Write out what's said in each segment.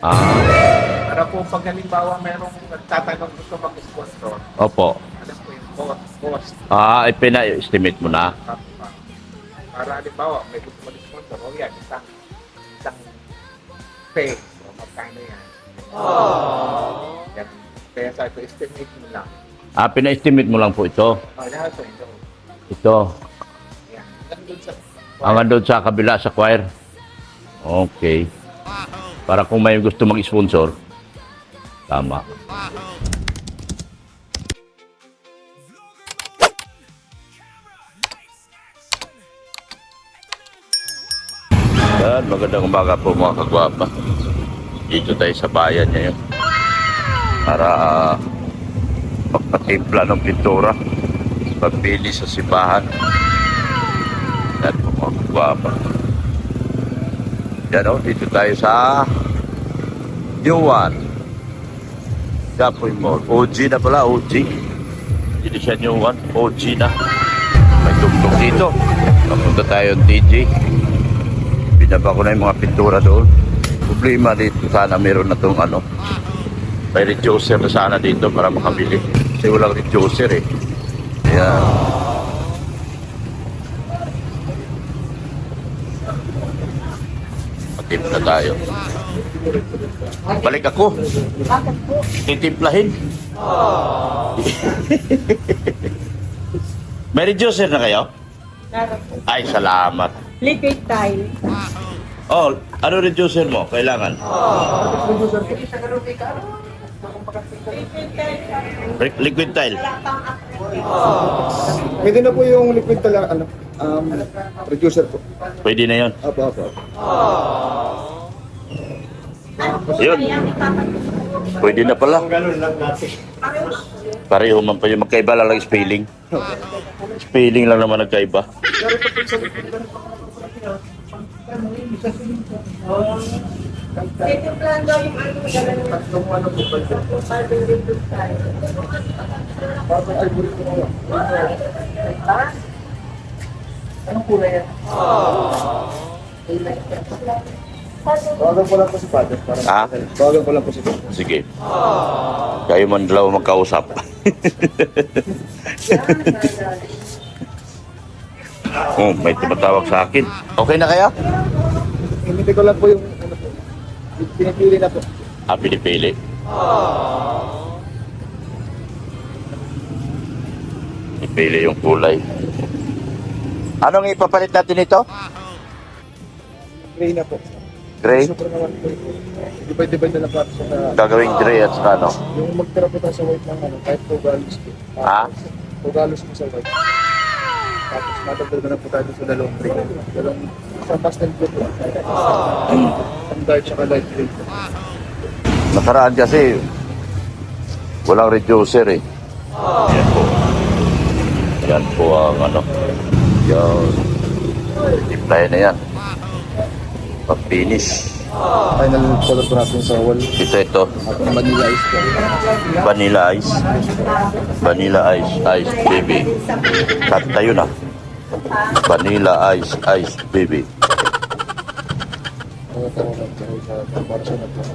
Ah, Para po pag halimbawa merong nagtatanong gusto mag-sponsor, opo. alam ko yung cost. Ah, ipina-estimate mo na. Para halimbawa may gusto mag-sponsor, o yan, isang pay. O magkano yan. Yan. Kaya sabi ko, estimate mo lang. Ah, pina-estimate mo lang po ito. Lahat po ito. Ito. Yan. Hanggang dun sa Hanggang doon sa kabila sa choir. Okay. Para kung may gusto mag-sponsor. Tama. Yan, magandang umaga po mga kagwapa. Dito tayo sa bayan ngayon. Para magpatimpla ng pintura. Pagbili sa simbahan. Yan po mga kagwapa. Yan o, dito tayo sa New One. Gapoy Mall. OG na pala, OG. Hindi siya New One, OG na. May tugtog dito. Papunta tayo ng TJ. Binaba ko na yung mga pintura doon. Problema dito, sana meron na itong ano. May reducer na sana dito para makabili. Kasi walang reducer eh. Ayan. Timpla tayo. Balik ako. Bakit po? Titimplahin. May reducer na kayo? Meron po. Ay, salamat. Liquid tile. Oh, ano reducer mo? Kailangan? Liquid tile. Liquid tile. Pwede na po yung liquid talaga, reducer po. Pwede na yon. Apo, apo. Yun. Pwede na pala. Pareho man pa yung magkaiba lang lang spelling. Spelling lang naman nagkaiba. Ito plan daw yung ano, tatlong ano po ba? Parang liquid tile. Parang ivory po nga. Anong kulay yan? Tawagan ko lang po si Father. Ha? Tawagan ko lang po si Father. Sige. Kayo man dalawa magkausap. Oh, may tumatawag sa akin. Okay na kaya? Hinintay ko lang po yung ano po. Pinipili na po. Ah, pinipili. Pinipili yung kulay. Anong ipapalit natin ito? Gray na po. Gray? Super naman po. Divide-divide na lang po sa Gagawing gray at saka ano? yung magtira po tayo sa white ng ano, kahit po galos po. Ha? Po galos po sa white. Tapos matagdag na po tayo sa dalawang gray. Dalawang isang pastel blue po. Ang dark tsaka light gray po. Nakaraan kasi walang reducer eh. Yan po. Yan po ang ano. Yung timplahin na yan. Pag-finish. Final color po natin sa wall. Ito. At vanilla ice po. Vanilla ice. Vanilla ice. Ice baby. Tayo na. Vanilla ice. Ice baby. Para sa natin.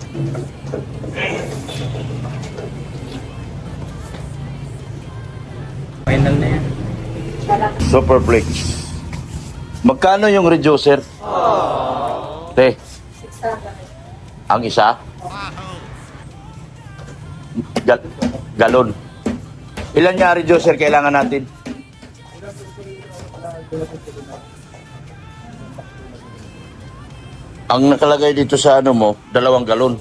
Final na yan. Super Flex. Magkano yung reducer? Te, ang isa? Galon. Ilan nga reducer kailangan natin? Ang nakalagay dito sa ano mo, 2 galon.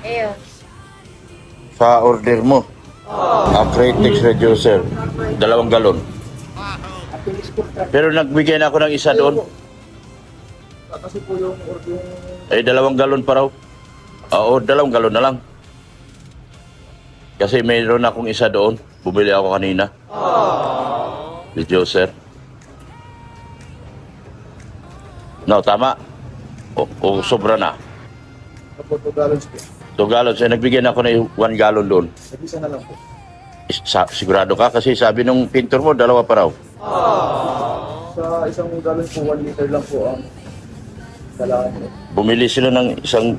Ayun. Sa order mo. Ang Cretex reducer, 2 galon. Pero nagbigay na ako ng isa doon. Kasi po yung Eh, 2 galon pa raw. Oo, 2 galon na lang. Kasi mayroon akong isa doon. Bumili ako kanina. Reducer. No, tama. O sobra na. po 2 gallons po. 2 gallons. Eh, nagbigay na ako ng 1 gallon doon. Nag-isa na lang po. Sigurado ka? Kasi sabi nung pintor mo, 2 pa raw. Sa isang gallon po, 1 liter lang po ang kailangan po. Bumili sila ng isang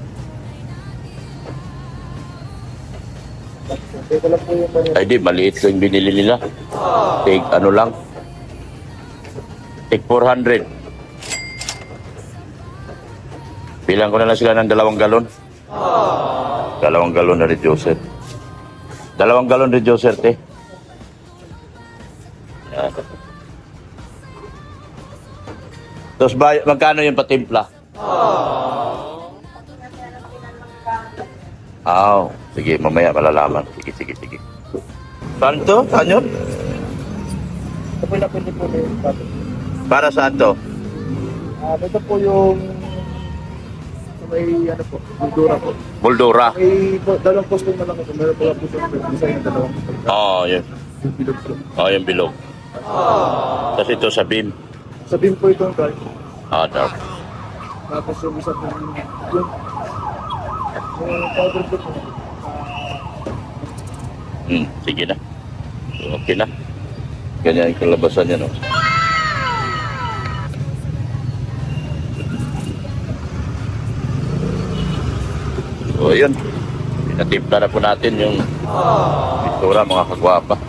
Ito lang po yung mali. Ay di, maliit ko yung binili nila. Take ano lang. Take 400. Bilang ko na lang sila ng 2 galon. 2 galon na reducer. 2 galon reducer, te. Yan. Tapos magkano yung patimpla? Sige, mamaya malalaman. Sige. Saan to? Saan yun? Ito po yung napili po yung pato. Para saan to? Ito po yung may ano po, Bildura po. Moldura. May dalawang posto na lang po. Meron po lang po yung design ng dalawang posto. Yun. Yung bilog po. Yung bilog. Tapos ito sa beam. Sabihin po itong guard. Dark. Tapos yung isa po yung powder po po. Sige na. Okay na. Ganyan yung kalabasan niya, no? So, yun. Pinatimpla na po natin yung pintura, mga kagwapa.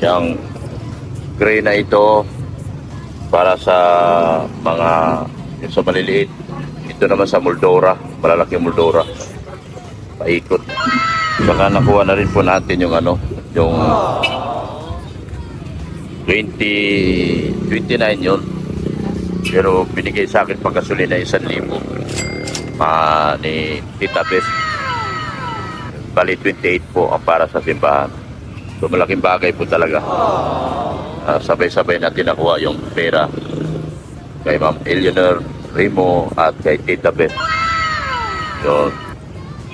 Yung gray na ito para sa mga yung sa maliliit. Ito naman sa Moldora, malalaki Moldora. Paikot. Saka nakuha na rin po natin yung yung 29 yun. Pero binigay sa akin pagkasulina 1,000 ni Tita Beth. Bali 28 po ang para sa simbahan. So malaking bagay po talaga. Sabay-sabay natin nakuha yung pera kay Ma'am Eleanor Rimo at kay Tita Beth. So,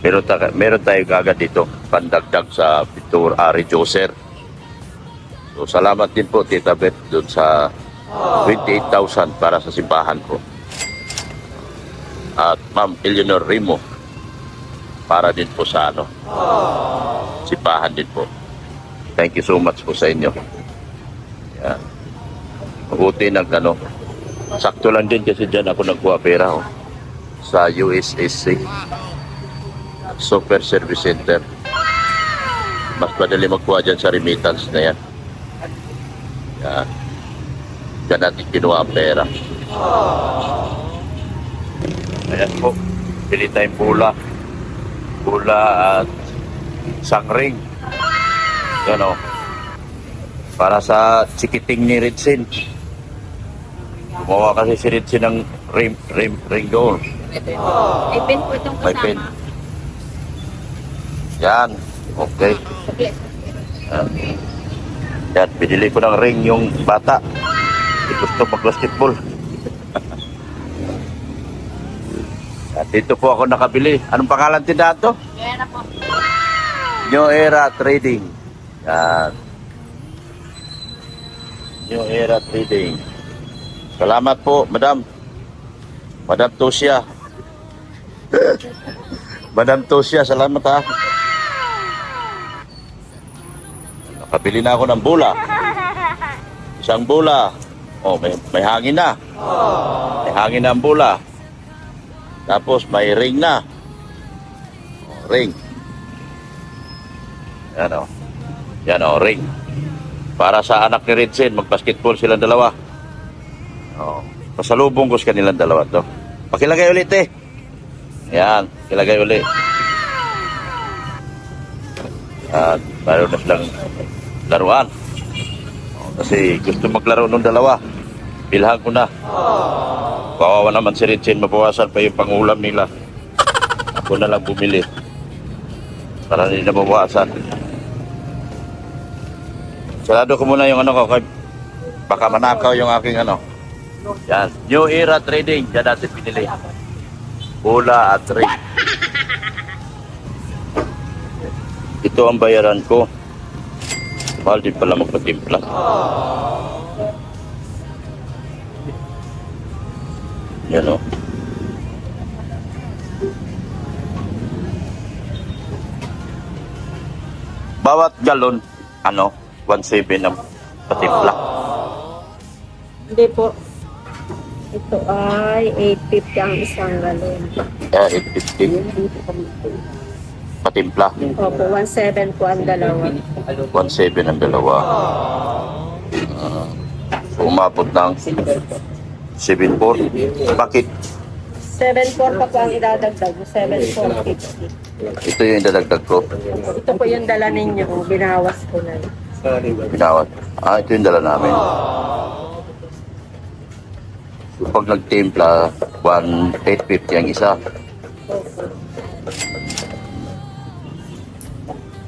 meron tayo kagad dito pandagdag sa pintura reducer. So salamat din po Tita Beth doon sa 28,000 para sa simbahan ko. At Ma'am Eleanor Rimo para din po sa simbahan din po. Thank you so much po sa inyo. Yan. Mabuti sakto lang din kasi dyan ako nagkuha pera sa USSC Super Service Center. Mas madali magkuha dyan sa remittance na yan. Yan. Dyan natin kinuha ang pera. Ayan po. Pili tayong pula. Pula at sangring. Yan o. Para sa chikiting ni Ritsin. Gumawa kasi si Ritsin ng ring doon. May pin po itong May pin. Yan. Okay. Yan. Yan. Binili ko ng ring yung bata. Hindi gusto mag-basketball. At dito po ako nakabili. Anong pangalan tindahan to? Yan po. New Era Trading. Yan. New Era Trading. Salamat po, Madam. Madam Tosia. Madam Tosia, salamat ha. Nakabili na ako ng bula. Isang bula. May hangin na. May hangin na ang bula. Tapos may ring na. Ring. Yan o, ring. Para sa anak ni Ritsin, mag-basketball silang dalawa. Pasalubong ko sa kanilang dalawa to. Pakilagay ulit eh. Yan, pakilagay ulit. At mayroon na silang laruan. Kasi gusto maglaro ng dalawa. Bilhan ko na. Kawawa naman si Ritsin, mabawasan pa yung pangulam nila. Ako na lang bumili. Para hindi na mabawasan. Sarado ko muna yung ko. Baka manakaw yung aking Yan. New Era Trading. Diyan natin pinili. Bola at ring. Ito ang bayaran ko. Mahal din pala magpatimpla. Yan o. Bawat galon, 1.7 ang patimpla. Hindi po. Ito ay 850 ang isang galon. 850 patimpla. Opo, 17 po ang dalawa. 1.7 ang dalawa. So, umabot ng 7.4. Bakit? 7.4 pa po ang idadagdag. 7.450. Ito yung dadagdag ko. Ito po yung dala ninyo. Binawas ko na. Binawat. Ito yung dala namin. So, pag nagtimpla, 1,850 ang isa. Opo.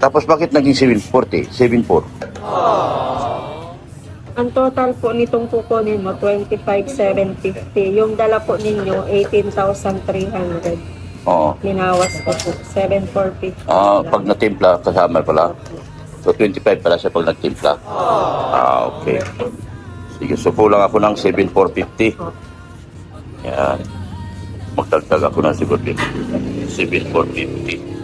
Tapos bakit naging 740? 7.4? Ang total po nitong kukunin mo, 25,750. Yung dala po ninyo, 18,300. Oo. Binawas ko po, 7,450. Pag natimpla, kasama pala. So, 25 pala siya pag nagtimpla. Okay. Sige, so kulang ako ng 7,450. Yan. Magdagdag ako ng siguro 7,450.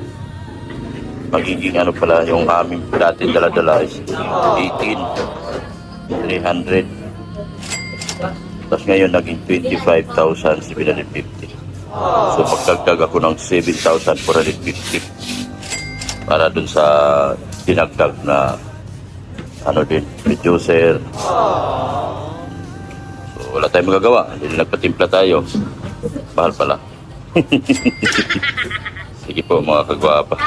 Magiging pala, yung aming dating dala-dala is 18,300. Tapos ngayon naging 25,750. So magdagdag ako ng 7,450 para dun sa dinagdag na reducer. So wala tayong magagawa. Hindi na nagpatimpla tayo. Mahal pala. Sige po mga kagwapa.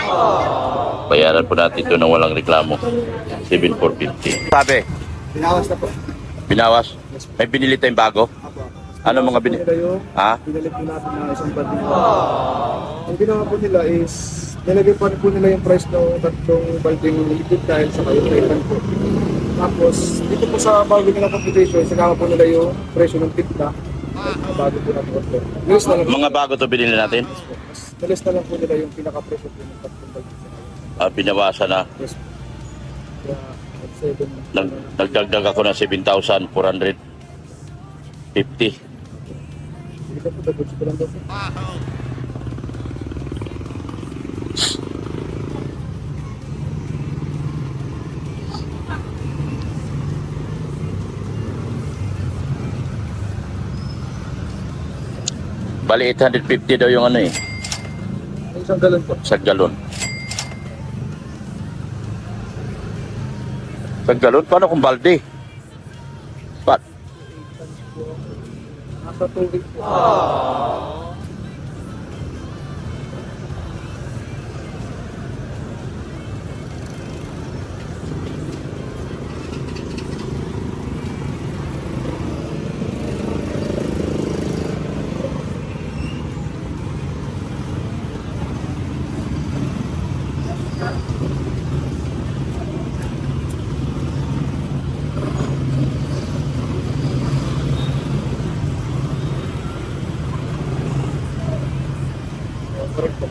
Bayaran po natin ito ng walang reklamo. 7,450. Sabi, Binawas na po. binawas. May binili tayong bago. Ano mga binili? Ha? Pinalit po natin na isang bag nila. Ang ginawa po nila is, nilagay pa rin po nila yung price ng tatlong balding liquid dahil sa kayo kailan po. Tapos, dito po sa bago nila computation, sinama po nila yung presyo ng tipla. Bago po na po. Nilis na lang po. Mga bago to binili natin. Nilis na lang po nila yung pinaka-presyo po ng tatlong balding. Binawasan na. Yes. Kaya, at 7. Nagdagdag ako ng 7,450. Dito po, double check ko lang po. Bali 850 daw yung Isang galon po. sa galon. Sa galon? Paano kung balde? Nasa tubig po. Correct po.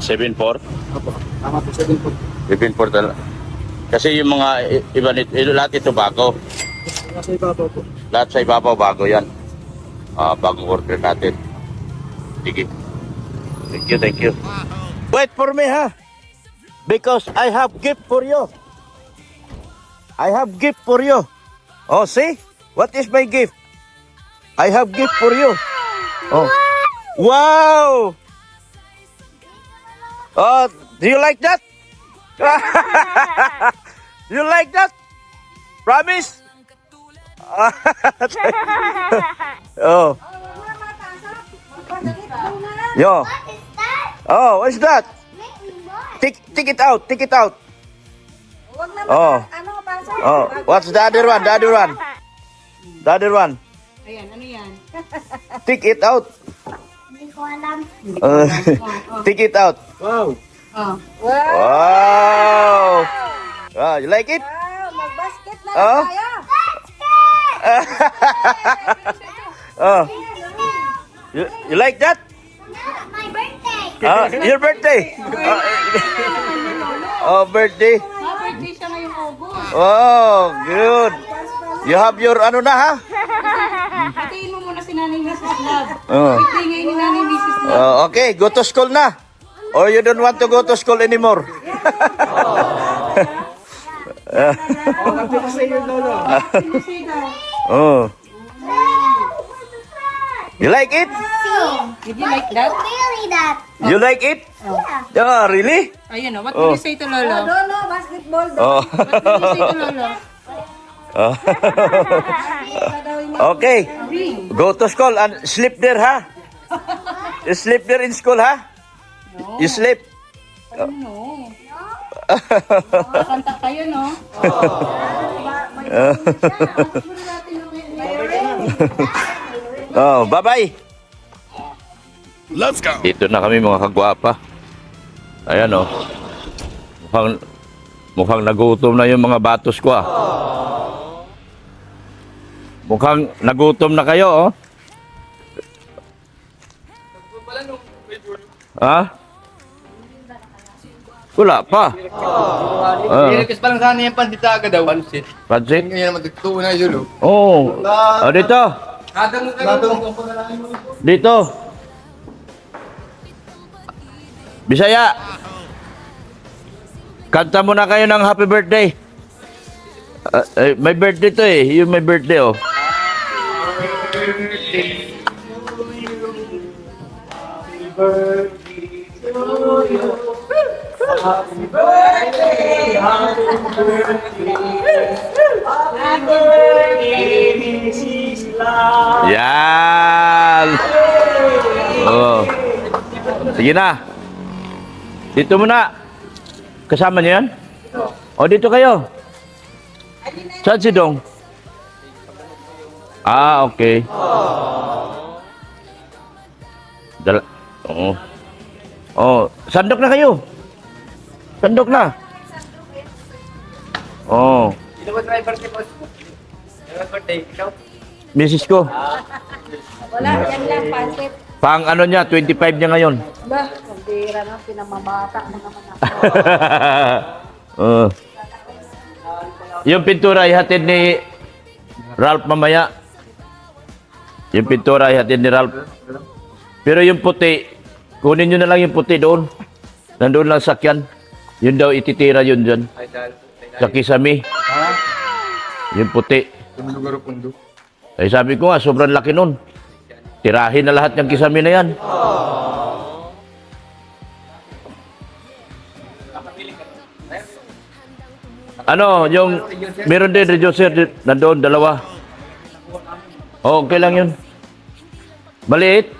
7,400? Apo. Tama po, 7 po. 7,400 talaga. Kasi yung mga iba nito, lahat ito bago. Nasa ibabaw po. Lahat sa ibabaw bago yan. Bagong order natin. Sige. Thank you, thank you. Wait for me, ha? Because I have gift for you. I have gift for you. Oh, see? What is my gift? I have gift for you. Oh. Wow! Oh, do you like that? You like that? Promise? Oh. Yo. Oh, what's that? Take it out. Take it out. Oh. Oh, what's the other one? The other one. The other one. Ayan, ano yan? Take it out. Hindi ko alam. Take it out. Wow! Oh. Wow. Ah, you like it? Wow, mag-basket na Oh. tayo. Oh. You like that? My birthday. Your birthday. Oh, birthday. Birthday siya ngayong August. Oh, good. You have your ano na, ha? Hatiin mo muna si Nanay Mrs. Love. Oh. Tingay ni Nanay Mrs. Love. Okay, go to school na. Or you don't want to go to school anymore? Oh. You like it? Did you like that? Really that? You like it? Oh, really? Ayun what will you say to Lolo? Lolo, basketball. Oh. What will you say to Lolo? Oh. Okay. Go to school and sleep there, ha? You sleep there in school, ha? You sleep. No. Kanta kayo, no? Oh, bye-bye. Let's go. Dito na kami mga kagwapa. Ayan oh. Mukhang nagutom na yung mga batos ko ah. Mukhang nagutom na kayo oh. Ha? Wala pa. Kasi parang sana yung pandita agad daw. Pansit. Pansit? Ngayon naman tugtuo na yun. Oh. Oh, dito. Dito. Bisaya. Kanta muna kayo ng happy birthday. May birthday to eh. Yung may birthday oh. Yan. Oh. Sige na. Dito muna. Kasama niyo yan? O, dito kayo. Saan si Dong? Ah, okay. Oo. Oh, sandok na kayo. Sandok na. Oh. Sino ba driver ni boss? Yung birthday, ikaw? Misis ko. Wala, yan lang, pansit. Pang ano niya, 25 niya ngayon. Ba, kandira na, pinamabata mo naman ako. Oh. Yung pintura ihatid ni Ralph mamaya. Yung pintura ihatid ni Ralph. Pero yung puti, kunin nyo na lang yung puti doon. Nandoon lang sakyan. Yun daw ititira yun dyan. Sa Kisame. Yung puti. Tumulugaro pundo. Ay sabi ko nga, sobrang laki nun. Tirahin na lahat ng Kisame na yan. Ano, yung meron din reducer nandoon, dalawa. Oh, okay lang yun. Maliit.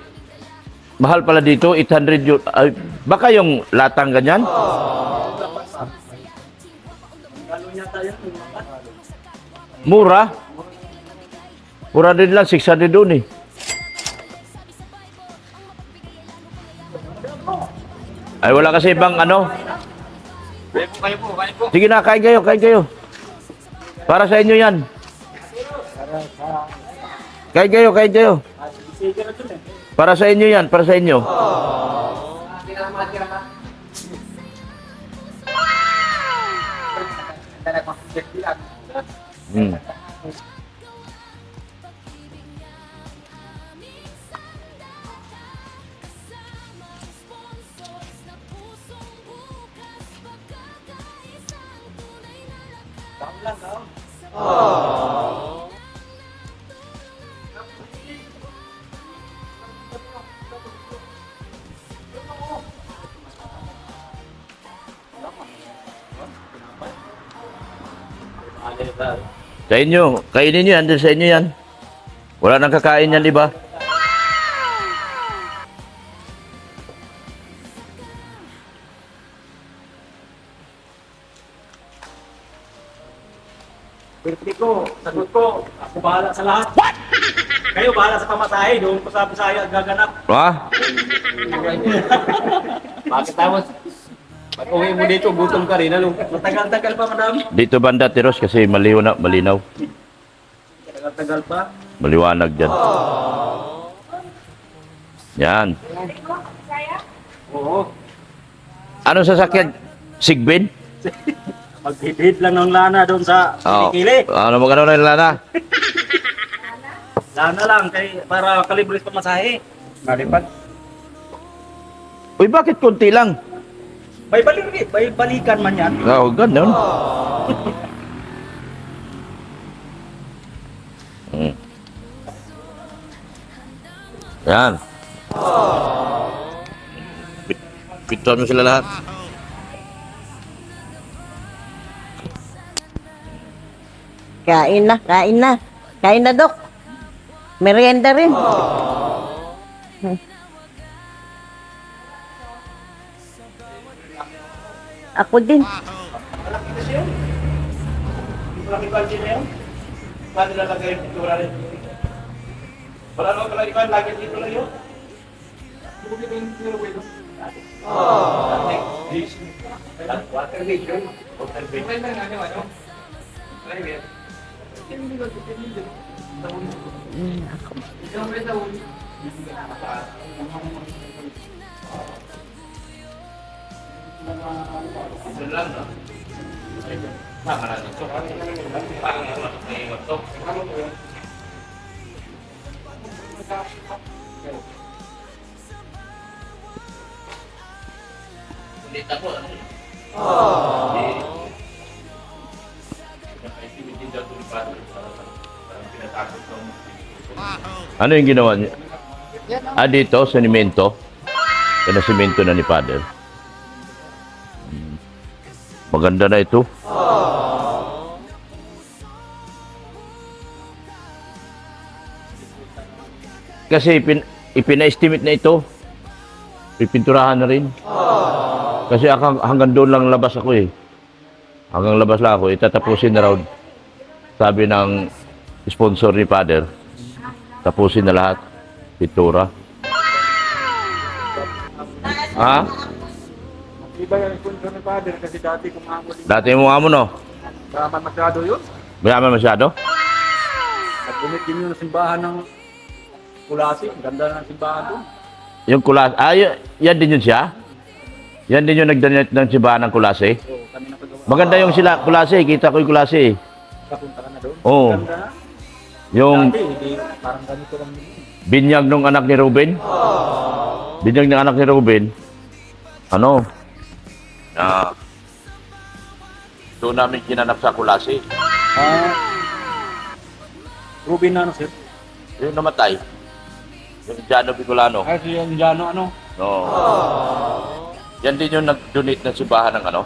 Mahal pala dito, 800 yun. Ay, baka yung latang ganyan? Mura. Mura din lang, 600 doon eh. Ay, wala kasi ibang ano. Kayo po. Sige na, kain kayo, kain kayo. Para sa inyo yan. Kain kayo, kain kayo. Para sa inyo yan, para sa inyo. Hmm. Sa inyo, kainin nyo yan, din sa inyo yan. Wala nang kakain yan, di ba? Birthday ko, sagot ko, ako bahala sa lahat. What? Kayo bahala sa pamasahe, doon ko sa Bisaya gaganap. Ha? Bakit tapos? Pag uwi mo dito, gutom ka rin, ano? Matagal-tagal pa, madam. Dito banda, Tiros, kasi malinaw. Matagal-tagal pa. Maliwanag dyan. Yan. Oo. Anong sasakyan? Sigbin? Magbibid lang ng lana doon sa Oh. kilikili. Ano magkano na nila na? Lana lang para kalibres pamasahe. Malipad. Uy, bakit konti lang? May balikan man yan. Oo, ganun. Hmm. Yan. Pituan mo sila lahat. Kain na, kain na. Kain na, Dok. Merienda rin. Ako din. Malaki budget na yun. Paano lalagay yung pintura rin? Wala naman pala iba, lagi dito lang yun. Water vision. Water vision. Ano yung ginawa niya? Ah, dito, sa simento. Simento na ni Father. Maganda na ito. Kasi ipina-estimate na ito. Pipinturahan na rin. Kasi hanggang doon lang labas ako eh. Hanggang labas lang ako. Itatapusin na raw. Sabi ng sponsor ni Father. Tapusin na lahat. Pintura. Ha? Iba yung punto ni Father kasi dati kumamo din. Dati mo nga mo, no? Tama masyado yun. Mayaman masyado? Nag-commit din yun ng simbahan ng Kulasi. Ang ganda ng simbahan doon. Yung kulas... Ah, yan din yun siya? Yan din yung nagdanit ng simbahan ng Kulase? So, kami nakagawa. Maganda yung sila Kulase. Kita ko yung Kulase. Kapunta ka na doon. Oo. Ganda na. Yung Dati, hindi, parang ganito lang din. binyag nung anak ni Ruben. Binyag ng anak ni Ruben. Ano? Doon namin kinanap sa Kulase. Ruben na ano, sir? Yung namatay. Yung Jano Bicolano. Ay, si Indiano, ano? No. Yan din yung nag-donate ng simbahan ng ano?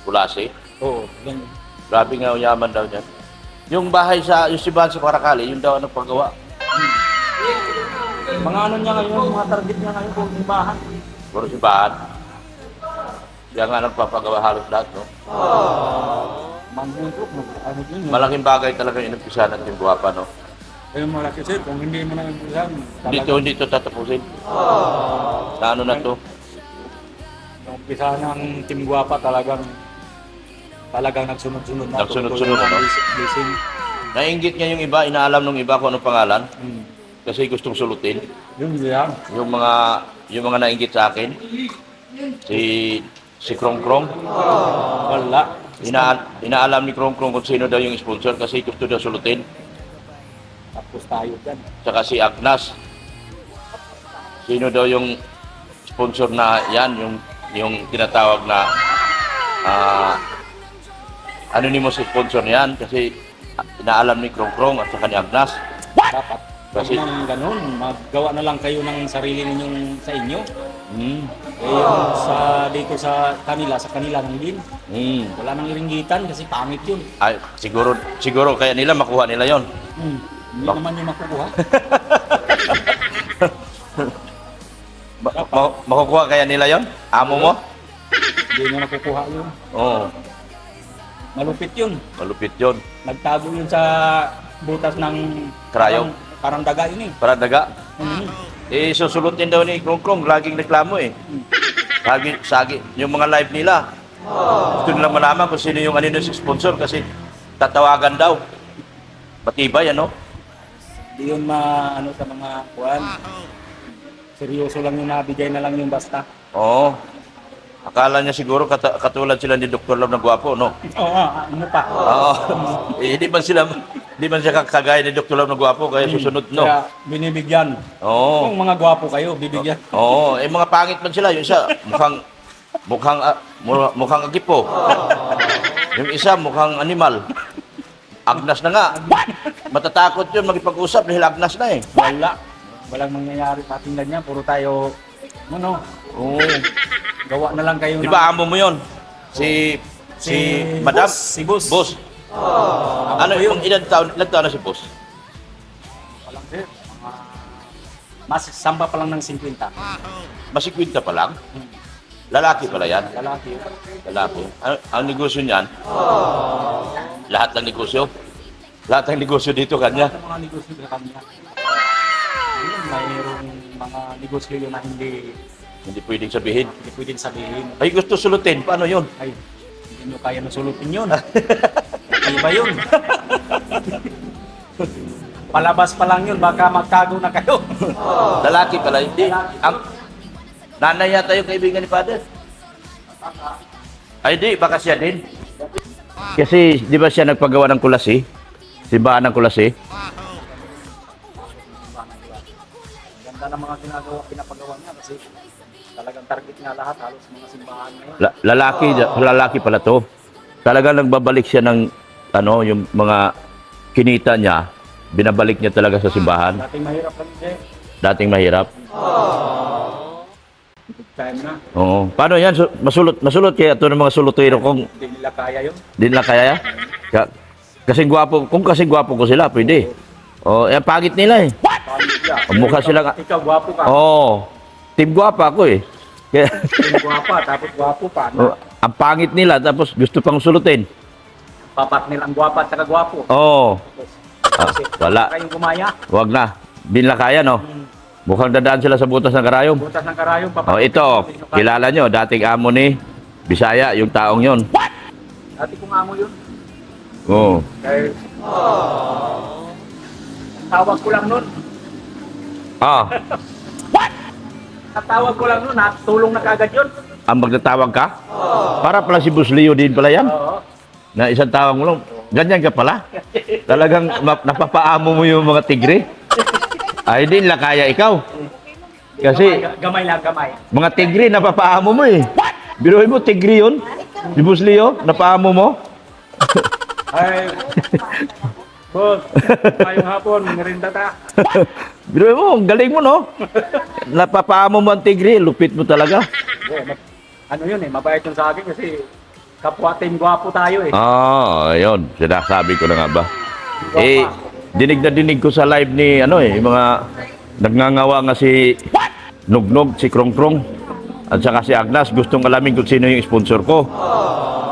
Kulase. Oo, yan. Grabe nga yaman daw niyan. Yung bahay yung simbahan sa Paracali, yung daw ang nagpagawa. Mga ano niya ngayon, mga target niya ngayon kung simbahan. Puro simbahan. Kaya nga nagpapagawa halos lahat, no? Manghusok, ano din yun. Malaking bagay talaga yung inumpisahan ng Timbuhapa, no? Ayun malaki, sir, kung hindi mo na yung yan, Hindi ito tatapusin. Sa ano na to? yung umpisa ng Team Guapa talagang nagsunod-sunod na. Nagsunod-sunod, ano? Blessing. Nainggit nga yung iba, inaalam nung iba kung anong pangalan. Hmm. Kasi gustong sulutin. Yun yan. Yung mga nainggit sa akin. Si Krong Krong. Wala. Inaalam ni Krong Krong kung sino daw yung sponsor kasi gusto daw sulutin. Tapos tayo dyan. Tsaka si Agnas. Sino daw yung sponsor na yan, yung tinatawag na anonymous sponsor niyan kasi inaalam ni Krong Krong at saka ni Agnas. Dapat. Kasi- Kasi nang ganun, maggawa na lang kayo ng sarili ninyong sa inyo. Hmm. Eh, yung dito sa kanila nang din. Hmm. Wala nang iringgitan kasi pangit yun. Ay, siguro kaya nila makuha nila yon. Hindi naman yung makukuha. Makukuha kaya nila yon? Amo mo? Hindi nyo nakukuha yun. Oo, Malupit yun. malupit yon. Nagtago yun sa butas ng Krayong. Parang daga yun eh. Para daga. Mhm. Eh, susulutin daw ni Krong Krong. Laging reklamo eh. Sagi, yung mga live nila. Gusto nila malaman kung sino yung anonymous sponsor kasi tatawagan daw. Matibay, ano? Hindi yun ano sa mga kuwan. Seryoso lang yung nabigay na lang yung basta. Oo. Akala niya siguro katulad sila ni Dr. Love na gwapo, no? Oo, ano pa. Oo. Hindi man siya kagaya ni Dr. Love na gwapo, kaya susunod, no? Kaya binibigyan. Oo. Kung mga gwapo kayo, bibigyan. Oo, mga pangit man sila. Yung isa, mukhang agipo. Yung isa, mukhang animal. Agnas na nga. Matatakot yun magipag-usap dahil agnas na eh. Walang mangyayari sa ating ganyan. Puro tayo, Oo. gawa na lang kayo Di ba amo mo yun? Si Madam? Si Boss. Boss. Ano yung ilang taon na si Boss? Walang sir. Mas samba pa lang ng 50. Masikwinta pa lang? Lalaki pala yan? Lalaki. Lalaki. Ang negosyo niyan? Lahat ng negosyo? Lahat ng negosyo dito kanya? Mga negosyo sa kanya. Mayroong mga negosyo yun na hindi Hindi pwedeng sabihin. pwedeng sabihin. Ay, gusto sulutin. Paano yun? Ay, hindi nyo kaya nasulutin yun. Iba yun. Palabas pa lang yun, baka magtago na kayo. Lalaki pala. Hindi. Ang nanay yata yung kaibigan ni Father. Ay, di. Baka siya din. Kasi, di ba siya nagpagawa ng kulasi? Simbahan ng kulasi? Ganda ng mga pinapagawa niya kasi talagang target nga lahat, halos mga simbahan ngayon. Lalaki pala to. Talagang nagbabalik siya ng yung mga kinita niya, binabalik niya talaga sa simbahan. Dating mahirap lang siya. Dating mahirap. Time na. Oo. Paano yan? Masulot kaya ito ng mga sulutuero kung Hindi nila kaya yun. di nila kaya? Kasing gwapo, kung kasing gwapo ko sila, pwede. Oh, pangit nila eh. Ang mukha sila. Ikaw gwapo ka. Oo. Team gwapa ako eh. Kaya, Yung gwapa, tapos gwapo pa. No? ang pangit nila, tapos gusto pang sulutin. Papat nilang gwapa at saka gwapo. Oo. Wala. Kayong gumaya. Wag na. Di nila kaya, no? Mukhang dadaan sila sa butas ng karayom. Butas ng karayong. Oh, ito. Kilala nyo, dating amo ni Bisaya, yung taong yon. Dati kong amo yun. Oo. Dahil, tawag ko lang nun. Ah, Natawag ko lang nun, tulong na kagad yun. ang magtatawag ka? Para pala si Boss Leo din pala yan. Oo. Na isang tawag mo lang. Ganyan ka pala. Talagang napapaamo mo yung mga tigre. Ay, di nila kaya ikaw. Kasi Gamay lang, gamay. mga tigre, napapaamo mo eh. Biruin mo, tigre yun. Si Boss Leo, napaamo mo. Ay, boss, ngayong hapon, merinda ta. Biruin mo, ang galing mo, no? Napapaamo mo ang tigre, lupit mo talaga. Ano yun eh, mabait yun sa akin kasi kapwa team gwapo tayo eh. Ayun. Sinasabi ko na nga ba. Eh, dinig na dinig ko sa live ni, yung mga nagngangawa nga si Nugnog, si Krongkrong, at saka si Agnes. Gustong alamin kung sino yung sponsor ko.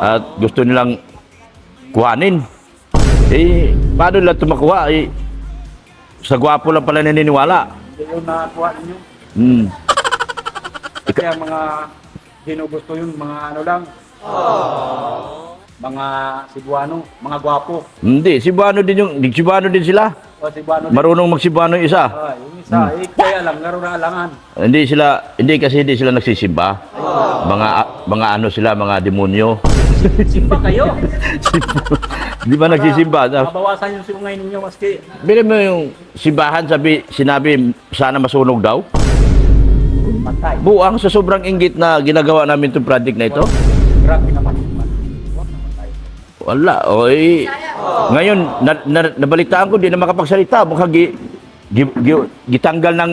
At gusto nilang kuhanin. Eh, paano nila tumakuha? Eh, sa gwapo lang pala naniniwala. Hindi yun nakakuha ninyo. Hmm. Kaya mga ginugusto yun, mga ano lang. Mga Cebuano, mga gwapo. Hindi, Cebuano din sila. O Cebuano din. Marunong mag-Cebuano yung isa. Yung isa, kaya lang, laro na alangan. Hindi sila nagsisimba. Mga ano sila, mga demonyo. Simba kayo. Di ba nagsisimba? Mabawasan yung sungay ninyo maski. Bili mo yung simbahan, sinabi sana masunog daw. Patay. Buang sa sobrang inggit na ginagawa namin itong project na ito. Grabe naman. Wala. Oy. Ngayon, nabalitaan ko, di na makapagsalita. Mukhang gitanggal ng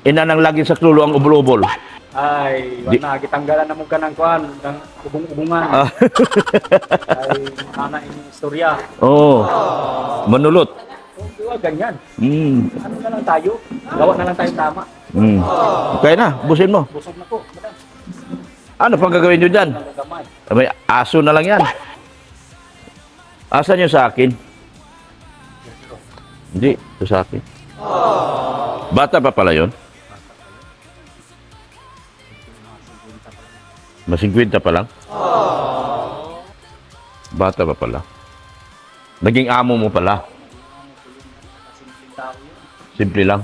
ina ng laging sa klulo ang ubol-ubol. Ay, wala, gitanggalan na mo ka ng kuhan, ng ubong-ubungan. Ay, mana yung istorya. Oo. Manulot. Ganyan. Mm. Ano na lang tayo? Gawa na lang tayo tama. Mm. Okay na, busin mo. Busog na po. Ano pang gagawin nyo dyan? Gamay. May aso na lang yan. Asan yung sa akin? Hindi, ito sa akin. Bata pa pala yun? Mas 50 pa lang? Bata pa pala. Naging amo mo pala. Simple lang.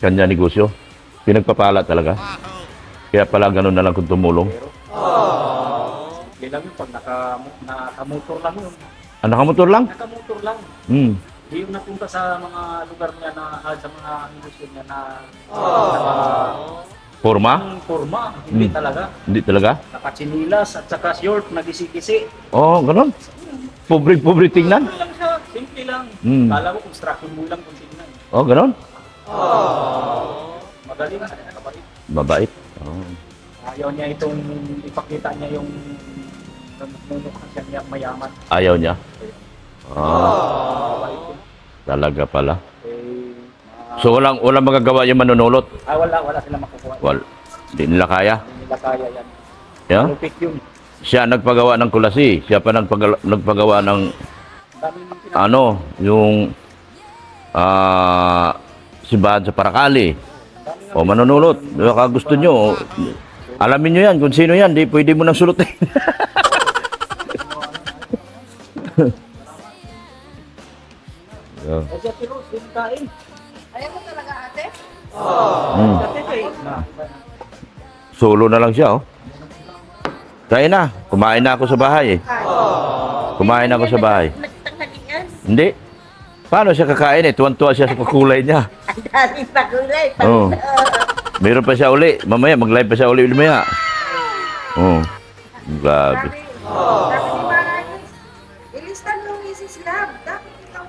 kanya negosyo. Pinagpapala talaga. Kaya pala ganun na lang kung tumulong. Hindi lang yun pag nakamotor lang yun. Ah, nakamotor lang? Nakamotor lang. Hmm. Hindi yung napunta sa mga lugar niya na sa mga negosyo niya na Forma? forma. Hindi talaga. Hindi talaga? Nakachinilas at saka short, nagisi-kisi. Oo, ganun. Pobre-pobre tingnan. Simple lang siya. Simple lang. Hmm. Kala ko construction mo lang kung tingnan. Oo, ganun. Magaling sa kabait. Mabait. Oo. Ayaw niya itong ipakita niya yung siya niya mayaman. Ayaw niya. Ah, Kabait yun. talaga pala. Eh, So walang magagawa yung manunulot. wala sila makukuha. Hindi nila kaya. Hindi nila kaya yan. Yeah? Lupit yun. Siya nagpagawa ng kulasi. Siya pa nagpagawa ng Dami ng yung simbahan sa Paracali. O manunulot. Baka gusto nyo. Alamin nyo yan kung sino yan. Di pwede mo nang sulutin. Yeah. Eh, siya pero, hindi kain. Ayaw mo talaga ate? Hmm. Solo na lang siya, oh. Kain na. Kumain na ako sa bahay, eh. Kumain ako sa bahay. Nagtanghalian. Hindi. Paano siya kakain, eh? Tuwan-tuwa siya sa kulay niya. Ang dami pa kulay. Oo. Meron pa siya uli. Mamaya, mag-live pa siya uli mamaya. Oo. Grabe. Sabi ni Marayos, ilistan mo Mrs. Love. Dapat ikaw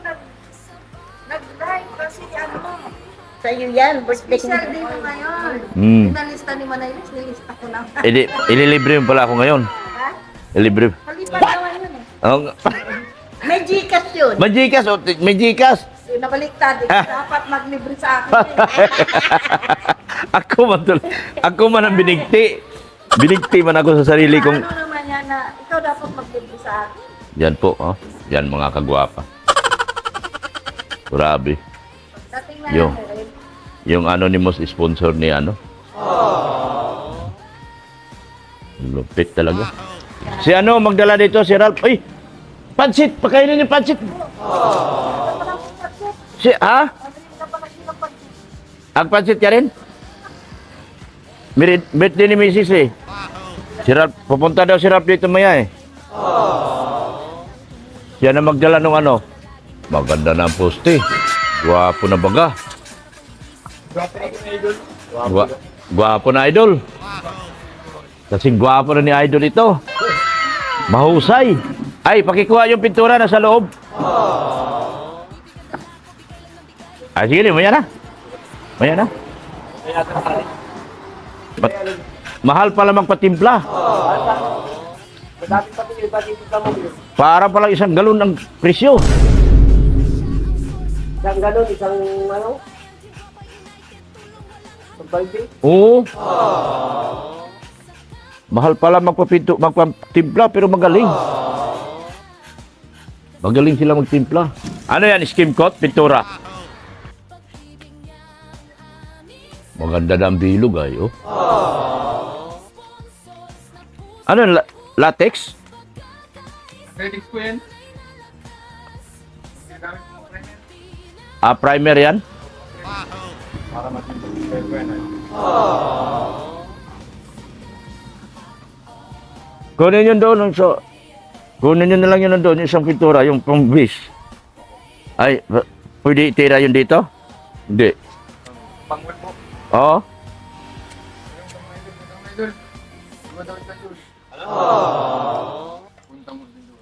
nag-live kasi ano, Sa'yo yan, birthday ko. special day mo ngayon. Hmm. Pinalista ni Manayos, nilista ko lang. Ililibre mo pala ako ngayon. Ha? Ililibre. Maliban naman yun eh. Oo. May Gcash yun. May Gcash, oh. May Gcash. Nabaliktad, dapat maglibre sa akin. Ako man ang binigti. Binigti man ako sa sarili kong... Ano naman yan na ikaw dapat maglibre sa akin. Yan po, oh. Yan mga kagwapa. Grabe. Dating na Yo. lang rin. Yung anonymous sponsor ni ano. Lupit talaga. Si ano, magdala dito, si Ralph. Uy! Pansit! Pakainin yung pansit! Si, ha? Ang pansit ka rin? Birthday ni Mrs. eh. Si Ralph, pupunta daw si Ralph dito maya eh. Siya na magdala nung ano. Maganda na ang poste. Gwapo na baga. Gwapo na idol. Kasing gwapo na ni idol ito. Mahusay. Ay, pakikuha yung pintura na sa loob. Ah, sige, maya na. Maya na. Mahal pala magpatimpla. Para pala isang galon ang presyo. Isang galon, isang ano? Isang balde? Oo. Mahal pala magpatimpla pero magaling. Magaling sila magtimpla. Ano yan? Skim coat? Pintura? Maganda na ang bilog ay, oh. Ano yan? Latex? Ready ko yan. Ah, primer yan? Para matindog ko yan. Kunin yun doon. So, kunin yun na lang yun doon. Yung isang pintura, yung pang-bis. Ay, pwede itira yun dito? Hindi. Pangwal mo. Oo.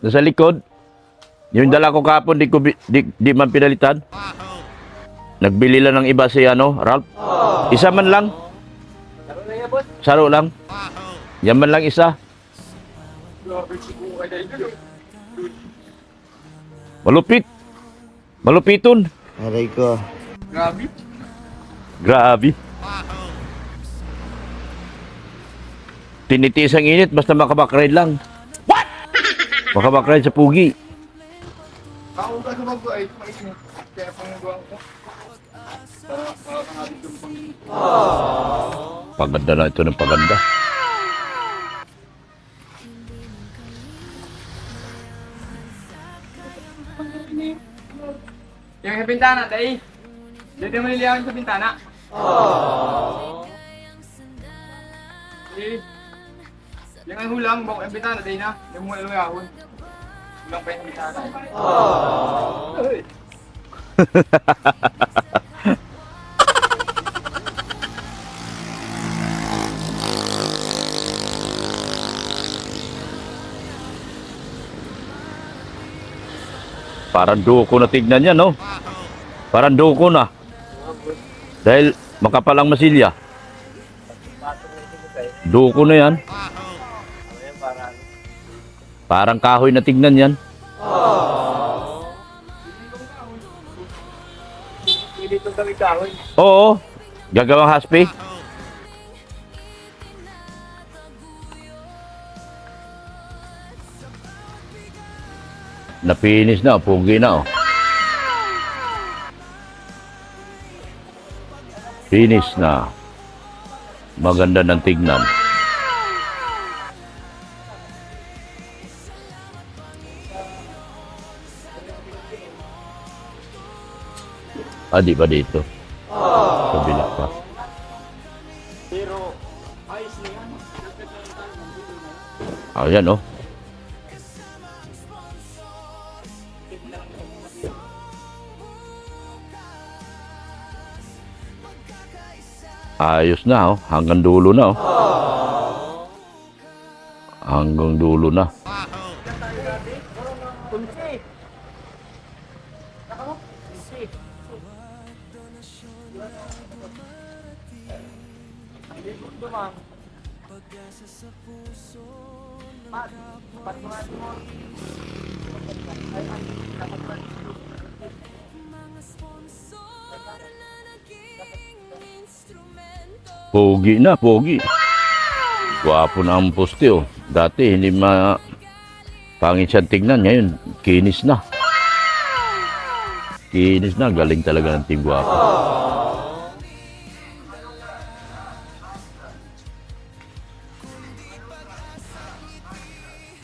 Nasa likod. Yung dala ko kapon, di man pinalitan. Nagbili lang ng iba si ano, Ralph. Isa man lang. Saro lang. Yan man lang isa. Malupit. Malupiton. Aray ko. Grabe. Grabe. Tinitiis ang init basta makabakride lang. What? Makabakride sa pugi. Ako ka naman ko ay mainit. Kaya pangagawa ko. Para makakabit yung pangin. Paganda na ito ng paganda. Yung sa bintana, dahil. Dito mo niliyawan sa bintana. Yung ang hulang, bako yung bitana, day na. Yung mga iluyahon. Hulang pa yung bitana. Parang duko na tignan yan, no? Parang duko na. Dahil makapalang masilya. Duko na yan. Parang kahoy na tignan yan. Dito kami kahoy. Oo. Gagawang haspi. Napinis na, pugi na, oh. Finish na. Maganda ng tignan. Di ba dito? Kabila pa. Pero ayos na yan. Ayan, oh. Ayos na, oh. Hanggang dulo na, oh. Hanggang dulo na. Pogi na, pogi. Gwapo na ang poste, oh. Dati hindi pangit siyang tignan. Ngayon, kinis na. Kinis na. Galing talaga ng Team Gwapo.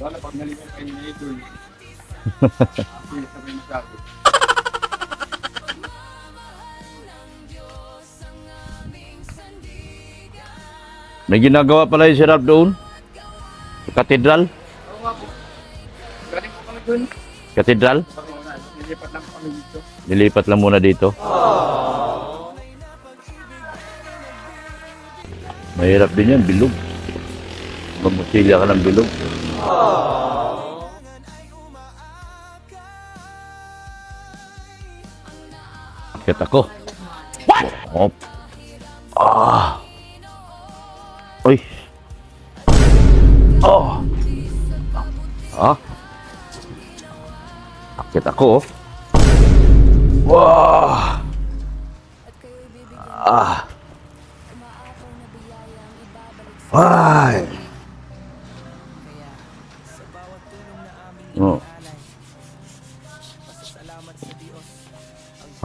Wala, pag nalipan kayo na ito. Sabay masabi. May ginagawa pala yung si Ralph doon? Sa katedral? Galing po kami dun. Katedral? Nilipat lang po kami dito. Nilipat lang muna dito. Mahirap din yan, bilog. Mamusilya ka ng bilog. Akit ako. What? Ah. Uy. Oh. Ah. Akit ako. Wah. Ah. Ay. Oh.